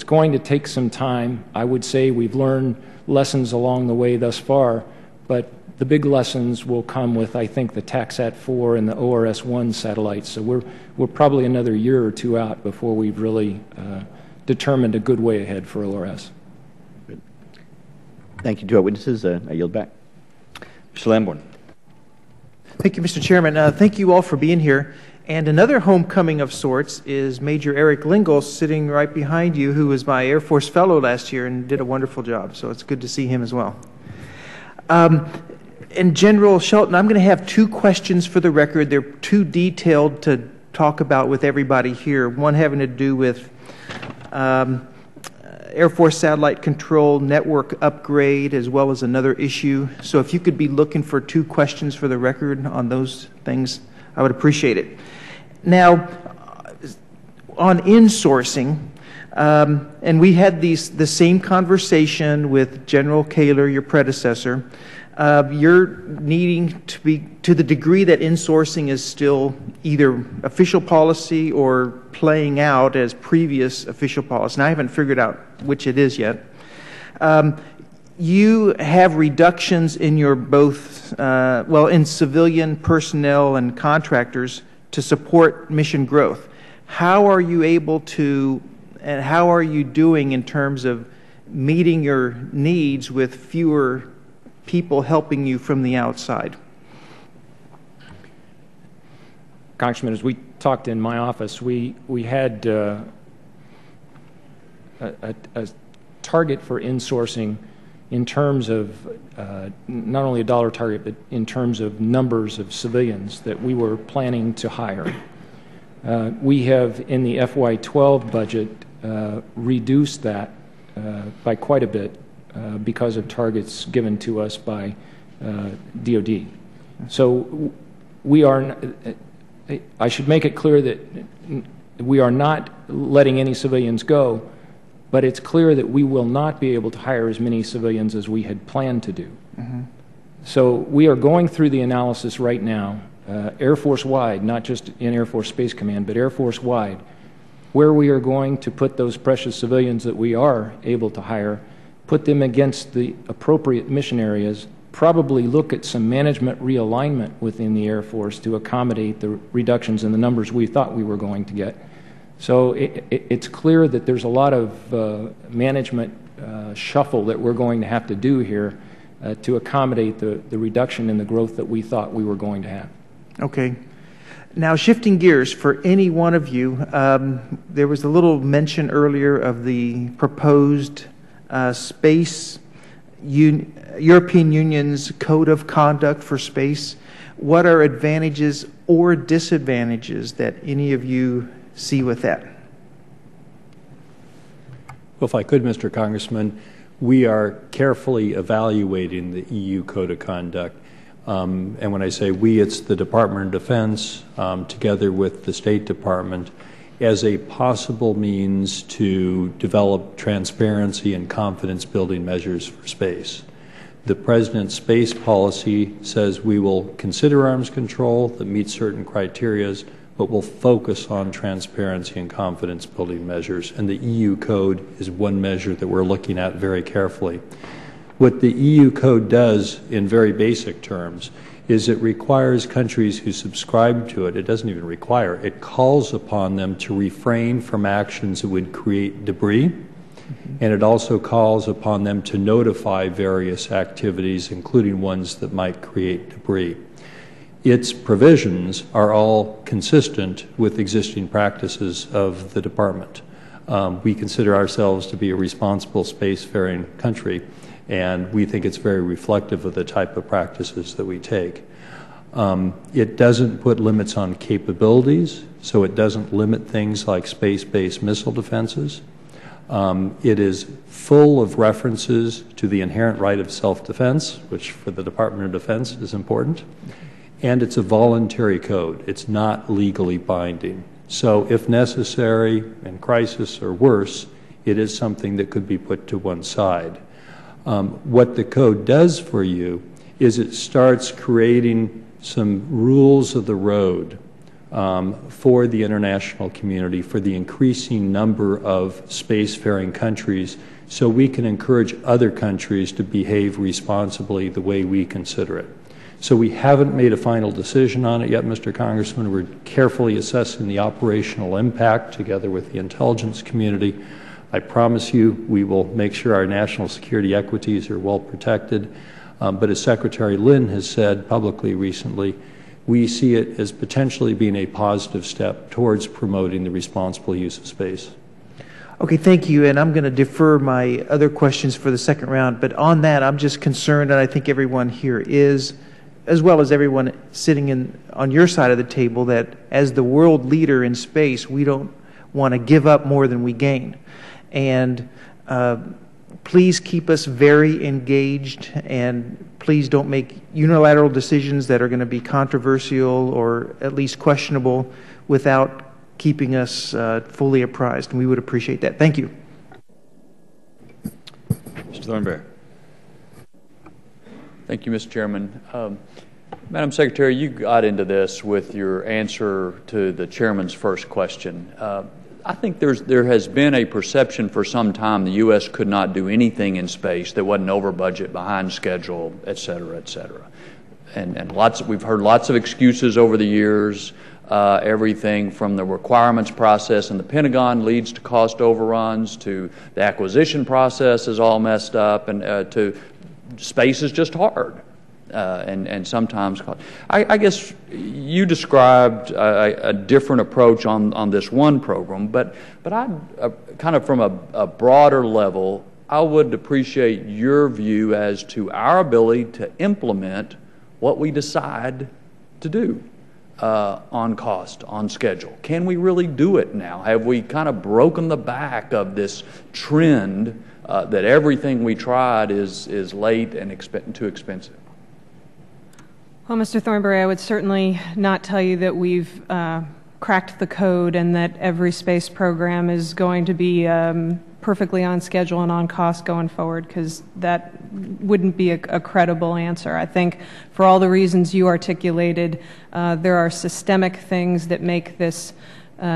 going to take some time. I would say we've learned lessons along the way thus far, but the big lessons will come with, I think, the TACSAT 4 and the ORS-1 satellites. So we're probably another year or two out before we've really determined a good way ahead for ORS. Good. Thank you to our witnesses. I yield back. Mr. Lamborn. Thank you, Mr. Chairman. Thank you all for being here. And another homecoming of sorts is Major Eric Lingle, sitting right behind you, who was my Air Force Fellow last year and did a wonderful job. So it's good to see him as well. And General Shelton, I'm going to have 2 questions for the record. They're too detailed to talk about with everybody here. One having to do with Air Force Satellite Control Network upgrade, as well as another issue. So if you could be looking for 2 questions for the record on those things, I would appreciate it. Now, on insourcing, and we had the same conversation with General Kaler, your predecessor. You're needing to be, to the degree that insourcing is still either official policy or playing out as previous official policy, and I haven't figured out which it is yet. You have reductions in your both, in civilian personnel and contractors to support mission growth. How are you able to, and how are you doing in terms of meeting your needs with fewer people helping you from the outside? Congressman, as we talked in my office, we had a target for insourcing in terms of not only a dollar target, but in terms of numbers of civilians that we were planning to hire. We have, in the FY12 budget, reduced that by quite a bit because of targets given to us by DOD. So we are, I should make it clear that we are not letting any civilians go, but it's clear that we will not be able to hire as many civilians as we had planned to do. So we are going through the analysis right now, Air Force-wide, not just in Air Force Space Command, but Air Force-wide, where we are going to put those precious civilians that we are able to hire, put them against the appropriate mission areas, probably look at some management realignment within the Air Force to accommodate the reductions in the numbers we thought we were going to get. So it's clear that there's a lot of management shuffle that we're going to have to do here to accommodate the reduction in the growth that we thought we were going to have. Okay. Now, shifting gears, for any one of you, there was a little mention earlier of the proposed European Union's Code of Conduct for Space. What are advantages or disadvantages that any of you see with that? Well, if I could, Mr. Congressman, we are carefully evaluating the EU Code of Conduct. And when I say we, it's the Department of Defense together with the State Department as a possible means to develop transparency and confidence-building measures for space. The President's space policy says we will consider arms control that meets certain criteria, but will focus on transparency and confidence-building measures. And the EU Code is one measure that we're looking at very carefully. What the EU Code does, in very basic terms, is it requires countries who subscribe to it, it doesn't even require, it calls upon them to refrain from actions that would create debris, and it also calls upon them to notify various activities, including ones that might create debris. Its provisions are all consistent with existing practices of the Department. We consider ourselves to be a responsible spacefaring country, and we think it's very reflective of the type of practices that we take. It doesn't put limits on capabilities, so it doesn't limit things like space-based missile defenses. It is full of references to the inherent right of self-defense, which for the Department of Defense is important. And it's a voluntary code. It's not legally binding. So if necessary, in crisis or worse, it is something that could be put to one side. What the code does for you is it starts creating some rules of the road for the international community, for the increasing number of spacefaring countries, so we can encourage other countries to behave responsibly the way we consider it. So we haven't made a final decision on it yet, Mr. Congressman. We're carefully assessing the operational impact together with the intelligence community. I promise you we will make sure our national security equities are well protected. But as Secretary Lynn has said publicly recently, we see it as potentially being a positive step towards promoting the responsible use of space. Okay, thank you. And I'm going to defer my other questions for the second round. But on that, I'm just concerned, and I think everyone here is, as well as everyone sitting on your side of the table, that as the world leader in space, we don't want to give up more than we gain. And please keep us very engaged, and please don't make unilateral decisions that are going to be controversial or at least questionable without keeping us fully apprised, and we would appreciate that. Thank you. Mr. Thornberry. Thank you, Mr. Chairman. Madam Secretary, you got into this with your answer to the Chairman's first question. I think there has been a perception for some time the U.S. could not do anything in space that wasn't over budget, behind schedule, et cetera, et cetera. And we've heard lots of excuses over the years. Everything from the requirements process in the Pentagon leads to cost overruns, to the acquisition process is all messed up, and to space is just hard. And sometimes, I guess you described a different approach on this one program, but I kind of from a broader level, I would appreciate your view as to our ability to implement what we decide to do. on cost, on schedule? Can we really do it now? Have we kind of broken the back of this trend that everything we tried is late and too expensive? Well, Mr. Thornberry, I would certainly not tell you that we've cracked the code and that every space program is going to be perfectly on schedule and on cost going forward, because that wouldn't be a credible answer. I think for all the reasons you articulated, there are systemic things that make this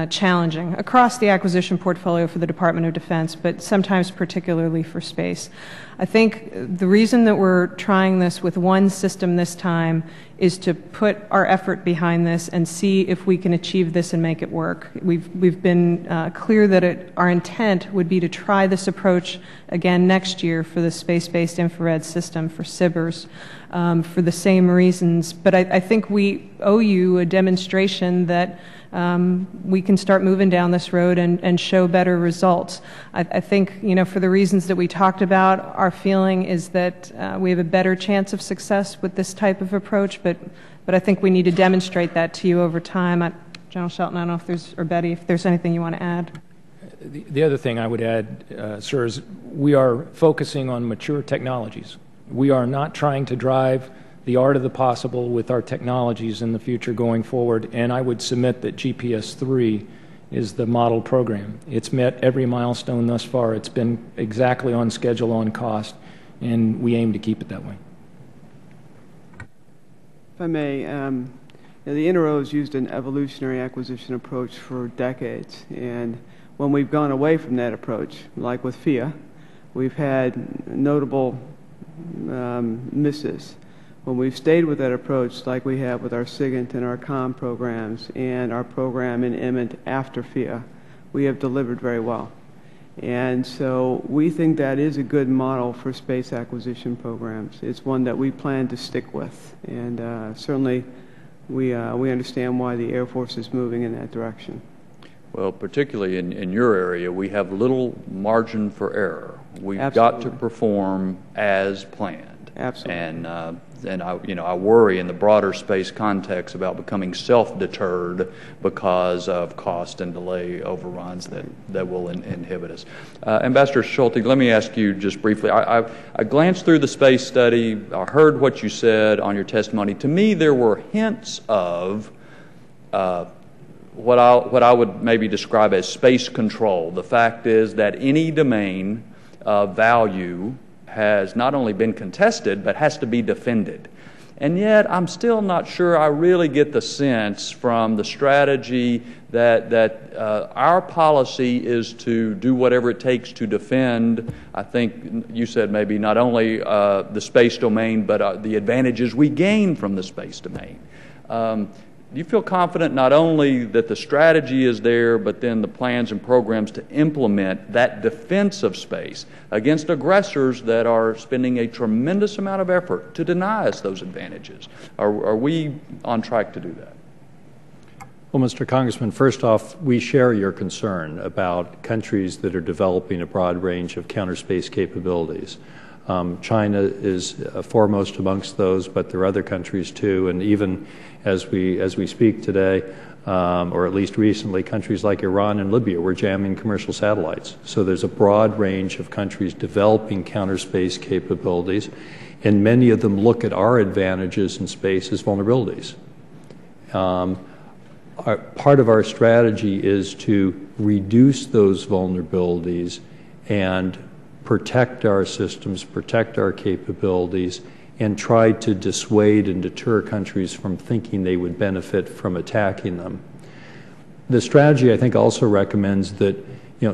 challenging across the acquisition portfolio for the Department of Defense, but sometimes particularly for space. I think the reason that we're trying this with one system this time is to put our effort behind this and see if we can achieve this and make it work. We've been clear that our intent would be to try this approach again next year for the space-based infrared system for SBIRS for the same reasons. But I think we owe you a demonstration that we can start moving down this road and show better results. I think, for the reasons that we talked about, our feeling is that we have a better chance of success with this type of approach, but I think we need to demonstrate that to you over time. General Shelton, I don't know if there's, or Betty, if there's anything you want to add. The other thing I would add, sir, is we are focusing on mature technologies. We are not trying to drive the art of the possible with our technologies in the future going forward, and I would submit that GPS-3 is the model program. It's met every milestone thus far. It's been exactly on schedule, on cost, and we aim to keep it that way. If I may, the NRO has used an evolutionary acquisition approach for decades, and when we've gone away from that approach, like with FIA, we've had notable misses. When we've stayed with that approach, like we have with our SIGINT and our COM programs and our program in IMINT after FIA, we have delivered very well. And so we think that is a good model for space acquisition programs. It's one that we plan to stick with. And certainly we understand why the Air Force is moving in that direction. Well, particularly in your area, we have little margin for error. We've Absolutely. got to perform as planned. Absolutely. And I worry in the broader space context about becoming self-deterred because of cost and delay overruns that will inhibit us. Ambassador Schulte, let me ask you just briefly. I glanced through the space study. I heard what you said on your testimony. To me, there were hints of what I would maybe describe as space control. The fact is that any domain of value has not only been contested, but has to be defended. And yet, I'm still not sure I really get the sense from the strategy that our policy is to do whatever it takes to defend, I think you said maybe not only the space domain, but the advantages we gain from the space domain. Do you feel confident not only that the strategy is there, but then the plans and programs to implement that defense of space against aggressors that are spending a tremendous amount of effort to deny us those advantages? Are we on track to do that? Well, Mr. Congressman, first off, we share your concern about countries that are developing a broad range of counter-space capabilities. China is foremost amongst those, but there are other countries too, and even as we speak today, or at least recently, countries like Iran and Libya were jamming commercial satellites. So there's a broad range of countries developing counter-space capabilities, and many of them look at our advantages in space as vulnerabilities. Part of our strategy is to reduce those vulnerabilities and protect our systems, protect our capabilities, and try to dissuade and deter countries from thinking they would benefit from attacking them. The strategy, I think, also recommends that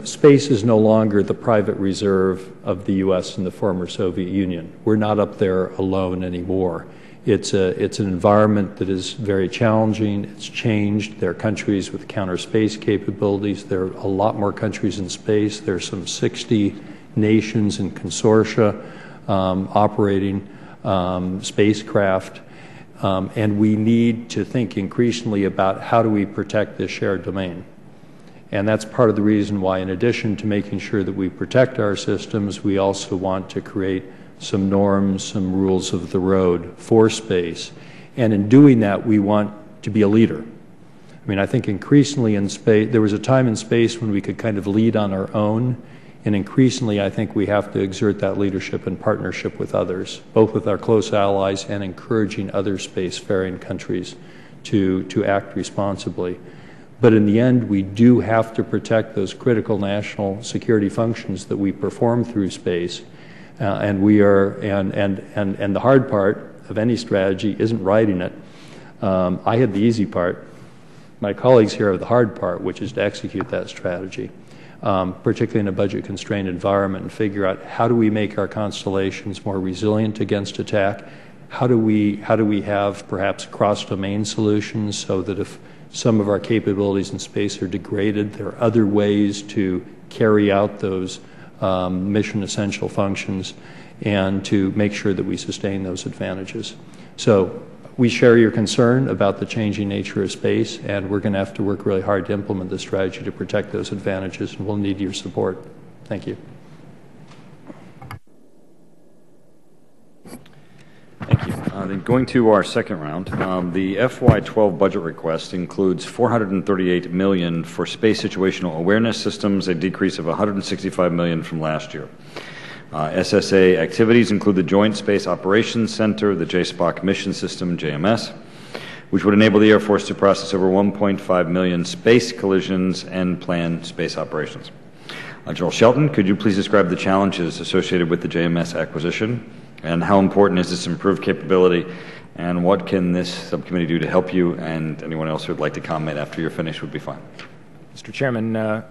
space is no longer the private reserve of the U.S. and the former Soviet Union. We're not up there alone anymore. It's an environment that is very challenging. It's changed. There are countries with counter-space capabilities. There are a lot more countries in space. There are some 60 nations and consortia operating spacecraft, and we need to think increasingly about how do we protect this shared domain. And that's part of the reason why, in addition to making sure that we protect our systems, we also want to create some norms, some rules of the road for space. And in doing that, we want to be a leader. I mean, I think increasingly in space, there was a time in space when we could kind of lead on our own, and increasingly I think we have to exert that leadership in partnership with others, both with our close allies and encouraging other spacefaring countries to act responsibly. But in the end, we do have to protect those critical national security functions that we perform through space. And the hard part of any strategy isn't writing it. I had the easy part. My colleagues here have the hard part, which is to execute that strategy, particularly in a budget-constrained environment, and figure out how do we make our constellations more resilient against attack. How do we have perhaps cross-domain solutions so that if some of our capabilities in space are degraded, there are other ways to carry out those mission-essential functions and to make sure that we sustain those advantages. So we share your concern about the changing nature of space, and we're going to have to work really hard to implement the strategy to protect those advantages, and we'll need your support. Thank you. Thank you. Then going to our second round, the FY12 budget request includes $438 million for space situational awareness systems, a decrease of $165 million from last year. SSA activities include the Joint Space Operations Center, the JSPOC Mission System, JMS, which would enable the Air Force to process over 1.5 million space collisions and plan space operations. General Shelton, could you please describe the challenges associated with the JMS acquisition, and how important is this improved capability, and what can this subcommittee do to help you? And anyone else who would like to comment after you're finished would be fine. Mr. Chairman, the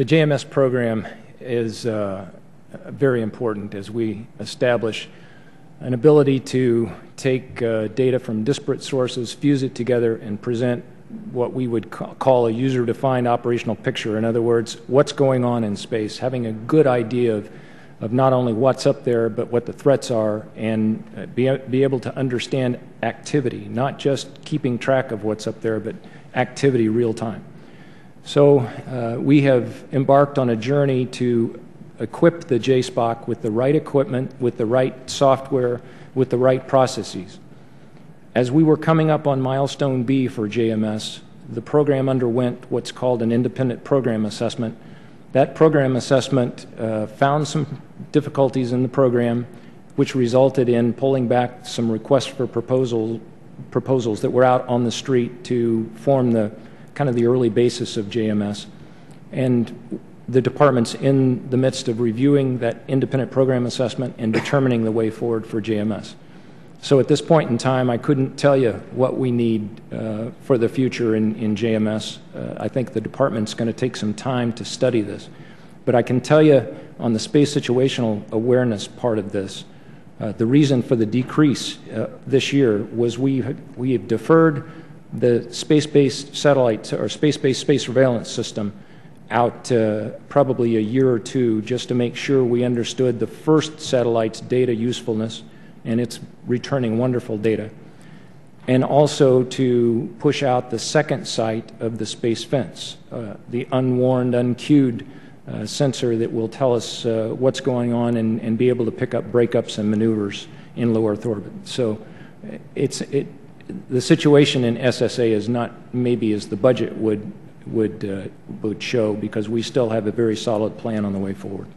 JMS program is very important as we establish an ability to take data from disparate sources, fuse it together, and present what we would call a user-defined operational picture. In other words, what's going on in space, having a good idea of not only what's up there, but what the threats are, and be able to understand activity, not just keeping track of what's up there, but activity real time. So we have embarked on a journey to equip the JSPOC with the right equipment, with the right software, with the right processes. As we were coming up on milestone B for JMS, the program underwent what's called an independent program assessment. That program assessment found some difficulties in the program, which resulted in pulling back some requests for proposals that were out on the street to form the kind of the early basis of JMS. And the department's in the midst of reviewing that independent program assessment and determining the way forward for JMS. So at this point in time, I couldn't tell you what we need for the future in JMS. I think the department's going to take some time to study this. But I can tell you on the space situational awareness part of this, the reason for the decrease this year was we have deferred the space-based satellite or space-based space surveillance system out probably a year or two just to make sure we understood the first satellite's data usefulness, and it's returning wonderful data, and also to push out the second site of the space fence, the unwarned, uncued sensor that will tell us what's going on and be able to pick up breakups and maneuvers in low Earth orbit. So the situation in SSA is not maybe as the budget would show, because we still have a very solid plan on the way forward.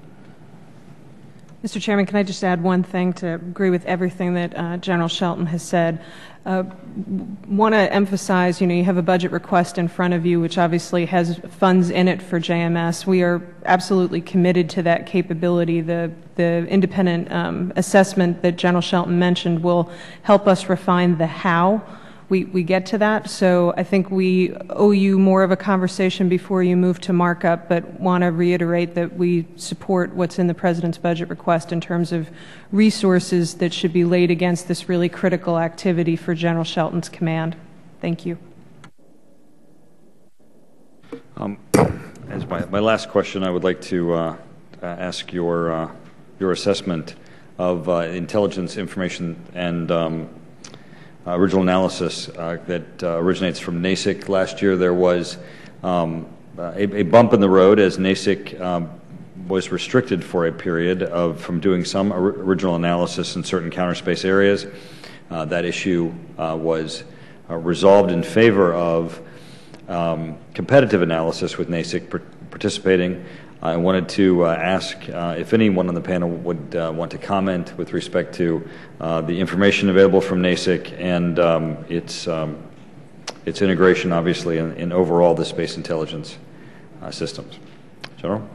Mr. Chairman, can I just add one thing to agree with everything that General Shelton has said? Want to emphasize, you have a budget request in front of you, which obviously has funds in it for JMS. We are absolutely committed to that capability. The independent assessment that General Shelton mentioned will help us refine the how we get to that. So I think we owe you more of a conversation before you move to markup, but want to reiterate that we support what's in the President's budget request in terms of resources that should be laid against this really critical activity for General Shelton's command. Thank you. As my last question, I would like to ask your assessment of intelligence, information, and original analysis that originates from NASIC. Last year there was a bump in the road as NASIC was restricted for a period from doing some original analysis in certain counter space areas. That issue was resolved in favor of competitive analysis with NASIC participating. I wanted to ask if anyone on the panel would want to comment with respect to the information available from NASIC and its integration, obviously, in overall the space intelligence systems. General?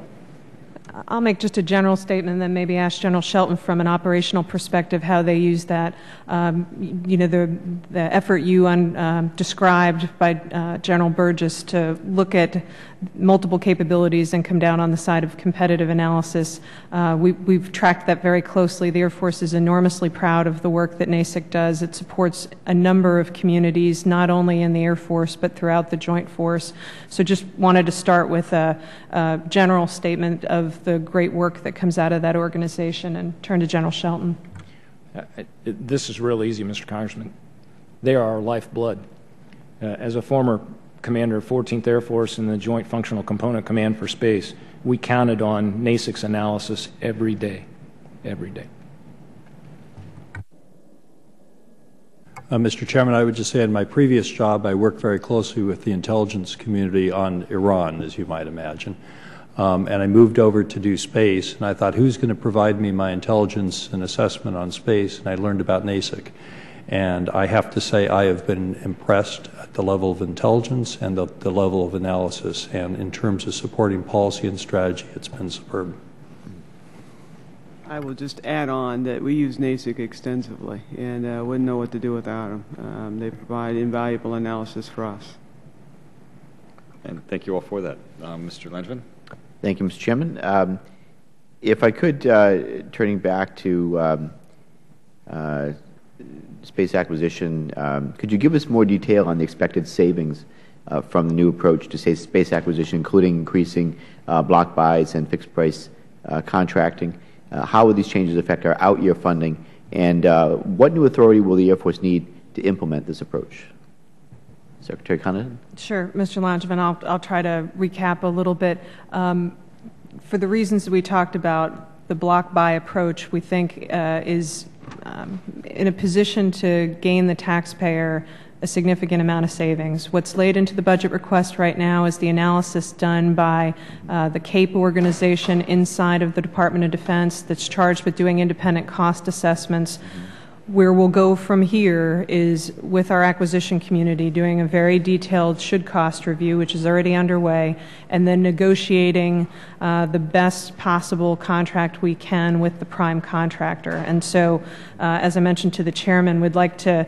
I'll make just a general statement and then maybe ask General Shelton from an operational perspective how they use that. The effort you described by General Burgess to look at multiple capabilities and come down on the side of competitive analysis, we've tracked that very closely. The Air Force is enormously proud of the work that NASIC does. It supports a number of communities, not only in the Air Force, but throughout the Joint Force. So just wanted to start with a general statement of the great work that comes out of that organization and turn to General Shelton. This is real easy, Mr. Congressman. They are our lifeblood. As a former commander of 14th Air Force and the Joint Functional Component Command for Space, we counted on NASIC's analysis every day, every day. Mr. Chairman, I would just say in my previous job, I worked very closely with the intelligence community on Iran, as you might imagine. And I moved over to do space, and I thought, who's going to provide me my intelligence and assessment on space? And I learned about NASIC. And I have to say I have been impressed at the level of intelligence and the level of analysis. And in terms of supporting policy and strategy, it's been superb. I will just add on that we use NASIC extensively and wouldn't know what to do without them. They provide invaluable analysis for us. And thank you all for that. Mr. Langevin? Thank you, Mr. Chairman. If I could, turning back to space acquisition, could you give us more detail on the expected savings from the new approach to space acquisition, including increasing block buys and fixed price contracting? How will these changes affect our out-year funding, and what new authority will the Air Force need to implement this approach? Secretary Connaughton? Sure, Mr. Langevin, I'll try to recap a little bit. For the reasons that we talked about, the block buy approach we think is in a position to gain the taxpayer a significant amount of savings. What's laid into the budget request right now is the analysis done by the CAPE organization inside of the Department of Defense that's charged with doing independent cost assessments. Where we'll go from here is with our acquisition community doing a very detailed should-cost review, which is already underway, and then negotiating the best possible contract we can with the prime contractor. And so, as I mentioned to the chairman, we'd like to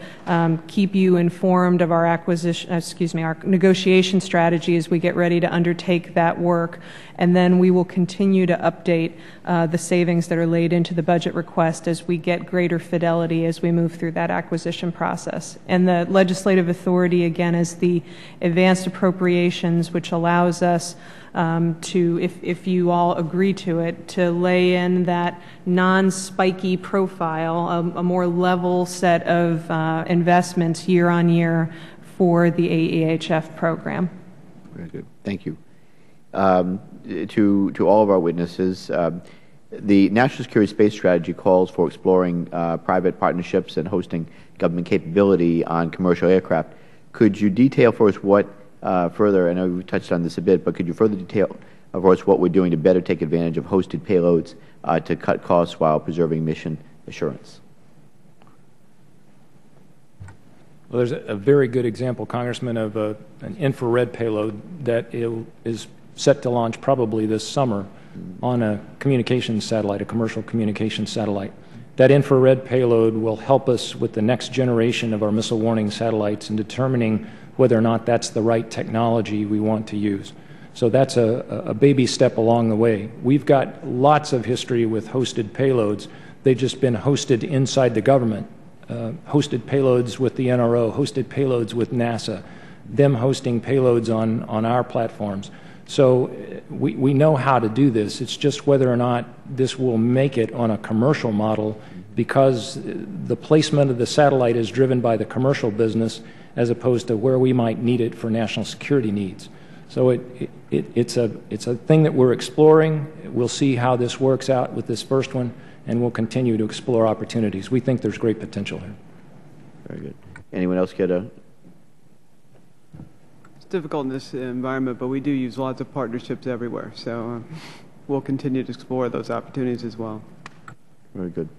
keep you informed of our our negotiation strategy as we get ready to undertake that work. And then we will continue to update the savings that are laid into the budget request as we get greater fidelity as we move through that acquisition process. And the legislative authority, again, is the advanced appropriations, which allows us to, if you all agree to it, to lay in that non-spiky profile, a more level set of investments year on year for the AEHF program. Very good. Thank you. To all of our witnesses, the National Security Space Strategy calls for exploring private partnerships and hosting government capability on commercial aircraft. Could you detail for us what further, I know we touched on this a bit, but could you further detail for us what we're doing to better take advantage of hosted payloads to cut costs while preserving mission assurance? Well, there's a very good example, Congressman, of an infrared payload that is set to launch probably this summer on a communications satellite, a commercial communications satellite. That infrared payload will help us with the next generation of our missile warning satellites in determining whether or not that's the right technology we want to use. So that's a baby step along the way. We've got lots of history with hosted payloads. They've just been hosted inside the government. Hosted payloads with the NRO, hosted payloads with NASA, them hosting payloads on our platforms. So we know how to do this. It's just whether or not this will make it on a commercial model, because the placement of the satellite is driven by the commercial business as opposed to where we might need it for national security needs. So it's a thing that we're exploring. We'll see how this works out with this first one, and we'll continue to explore opportunities. We think there's great potential here. Very good. Anyone else care to difficult in this environment, but we do use lots of partnerships everywhere. So we'll continue to explore those opportunities as well. Very good.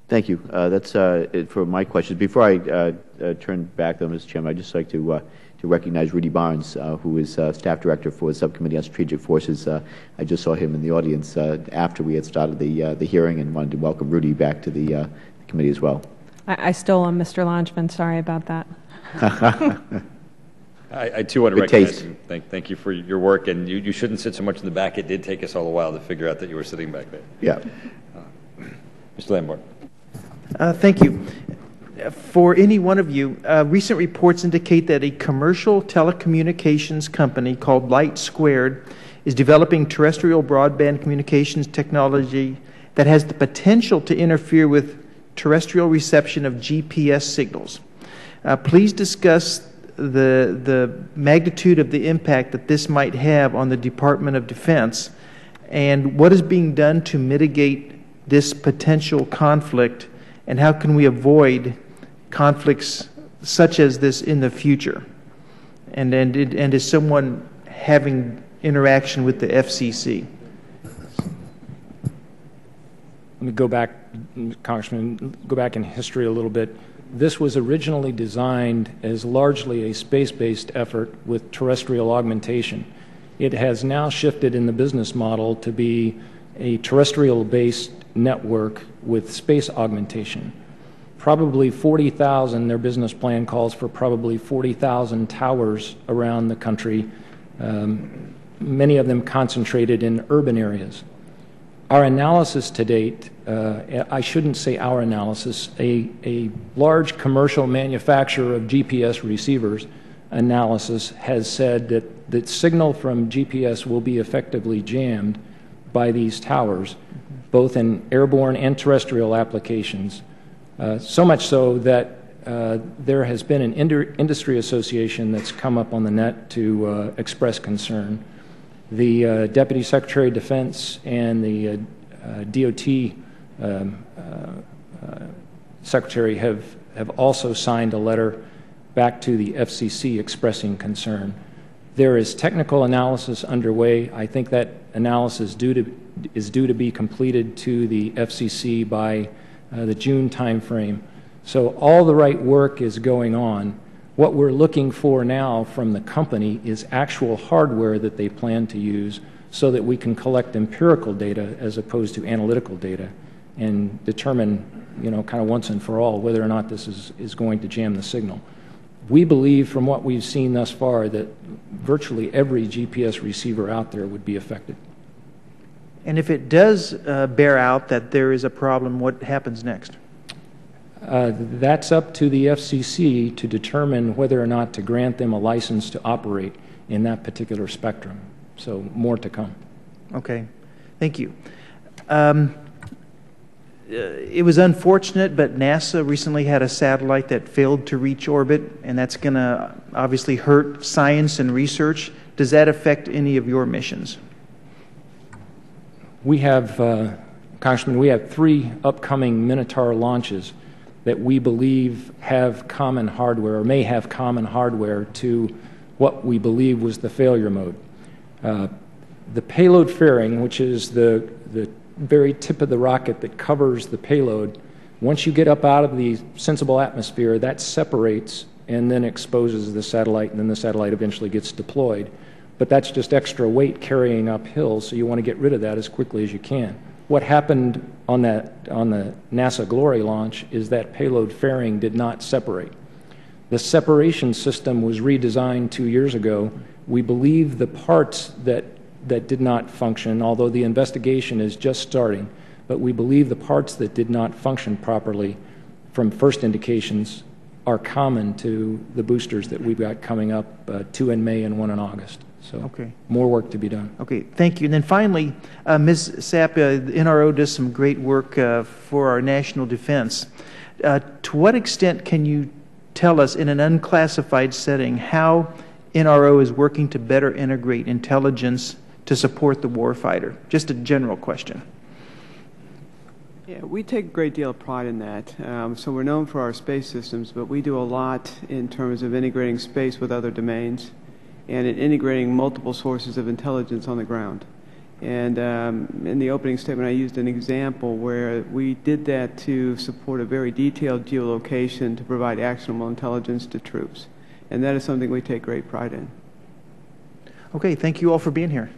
Thank you. That's it for my questions. Before I turn back, though, Mr. Chairman, I'd just like to recognize Rudy Barnes, who is Staff Director for the Subcommittee on Strategic Forces. I just saw him in the audience after we had started the hearing, and wanted to welcome Rudy back to the committee as well. I stole him, Mr. Longman. Sorry about that. I too want to recognize you. Thank you for your work, and you shouldn't sit so much in the back. It did take us all a while to figure out that you were sitting back there. Yeah. Mr. Lamborn. Thank you. For any one of you, recent reports indicate that a commercial telecommunications company called Light Squared is developing terrestrial broadband communications technology that has the potential to interfere with terrestrial reception of GPS signals. Please discuss the magnitude of the impact that this might have on the Department of Defense, and what is being done to mitigate this potential conflict, and how can we avoid conflicts such as this in the future? And is someone having interaction with the FCC? Let me go back, Congressman, go back in history a little bit. This was originally designed as largely a space-based effort with terrestrial augmentation. It has now shifted in the business model to be a terrestrial-based network with space augmentation. Probably 40,000, their business plan calls for probably 40,000 towers around the country, many of them concentrated in urban areas. Our analysis to date, I shouldn't say our analysis, a large commercial manufacturer of GPS receivers analysis has said that the signal from GPS will be effectively jammed by these towers, both in airborne and terrestrial applications. So much so that there has been an industry association that's come up on the net to express concern. The Deputy Secretary of Defense and the DOT Secretary have also signed a letter back to the FCC expressing concern. There is technical analysis underway. I think that analysis is due to be completed to the FCC by the June timeframe. So all the right work is going on. What we're looking for now from the company is actual hardware that they plan to use so that we can collect empirical data as opposed to analytical data and determine, kind of once and for all whether or not this is going to jam the signal. We believe from what we've seen thus far that virtually every GPS receiver out there would be affected. And if it does bear out that there is a problem, what happens next? That's up to the FCC to determine whether or not to grant them a license to operate in that particular spectrum. So more to come. Okay. Thank you. It was unfortunate, but NASA recently had a satellite that failed to reach orbit, and that's going to obviously hurt science and research. Does that affect any of your missions? We have, Congressman, we have 3 upcoming Minotaur launches that we believe have common hardware or may have common hardware to what we believe was the failure mode. The payload fairing, which is the very tip of the rocket that covers the payload, once you get up out of the sensible atmosphere, that separates and then exposes the satellite, and then the satellite eventually gets deployed. But that's just extra weight carrying uphill, so you want to get rid of that as quickly as you can. What happened on the NASA Glory launch is that payload fairing did not separate. The separation system was redesigned 2 years ago. We believe the parts that did not function, although the investigation is just starting, but we believe the parts that did not function properly from first indications are common to the boosters that we've got coming up, 2 in May and 1 in August. So okay. More work to be done. Okay, thank you. And then finally, Ms. Sapp, the NRO does some great work for our national defense. To what extent can you tell us in an unclassified setting how NRO is working to better integrate intelligence to support the warfighter? Just a general question. Yeah, we take a great deal of pride in that. So we're known for our space systems, but we do a lot in terms of integrating space with other domains. and in integrating multiple sources of intelligence on the ground. And in the opening statement, I used an example where we did that to support a very detailed geolocation to provide actionable intelligence to troops. And that is something we take great pride in. Okay, thank you all for being here.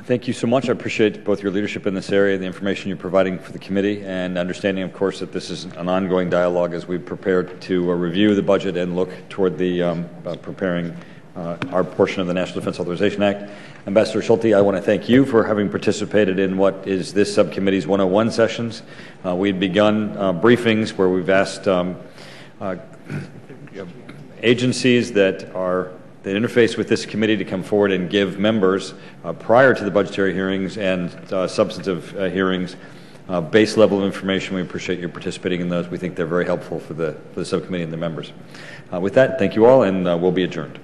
Thank you so much. I appreciate both your leadership in this area, the information you're providing for the committee, and understanding, of course, that this is an ongoing dialogue as we prepare to review the budget and look toward the preparing our portion of the National Defense Authorization Act. Ambassador Schulte, I want to thank you for having participated in what is this subcommittee's 101 sessions. We had begun briefings where we've asked agencies that interface with this committee to come forward and give members, prior to the budgetary hearings and substantive hearings, base level of information. We appreciate your participating in those. We think they're very helpful for the subcommittee and the members. With that, thank you all, and we'll be adjourned.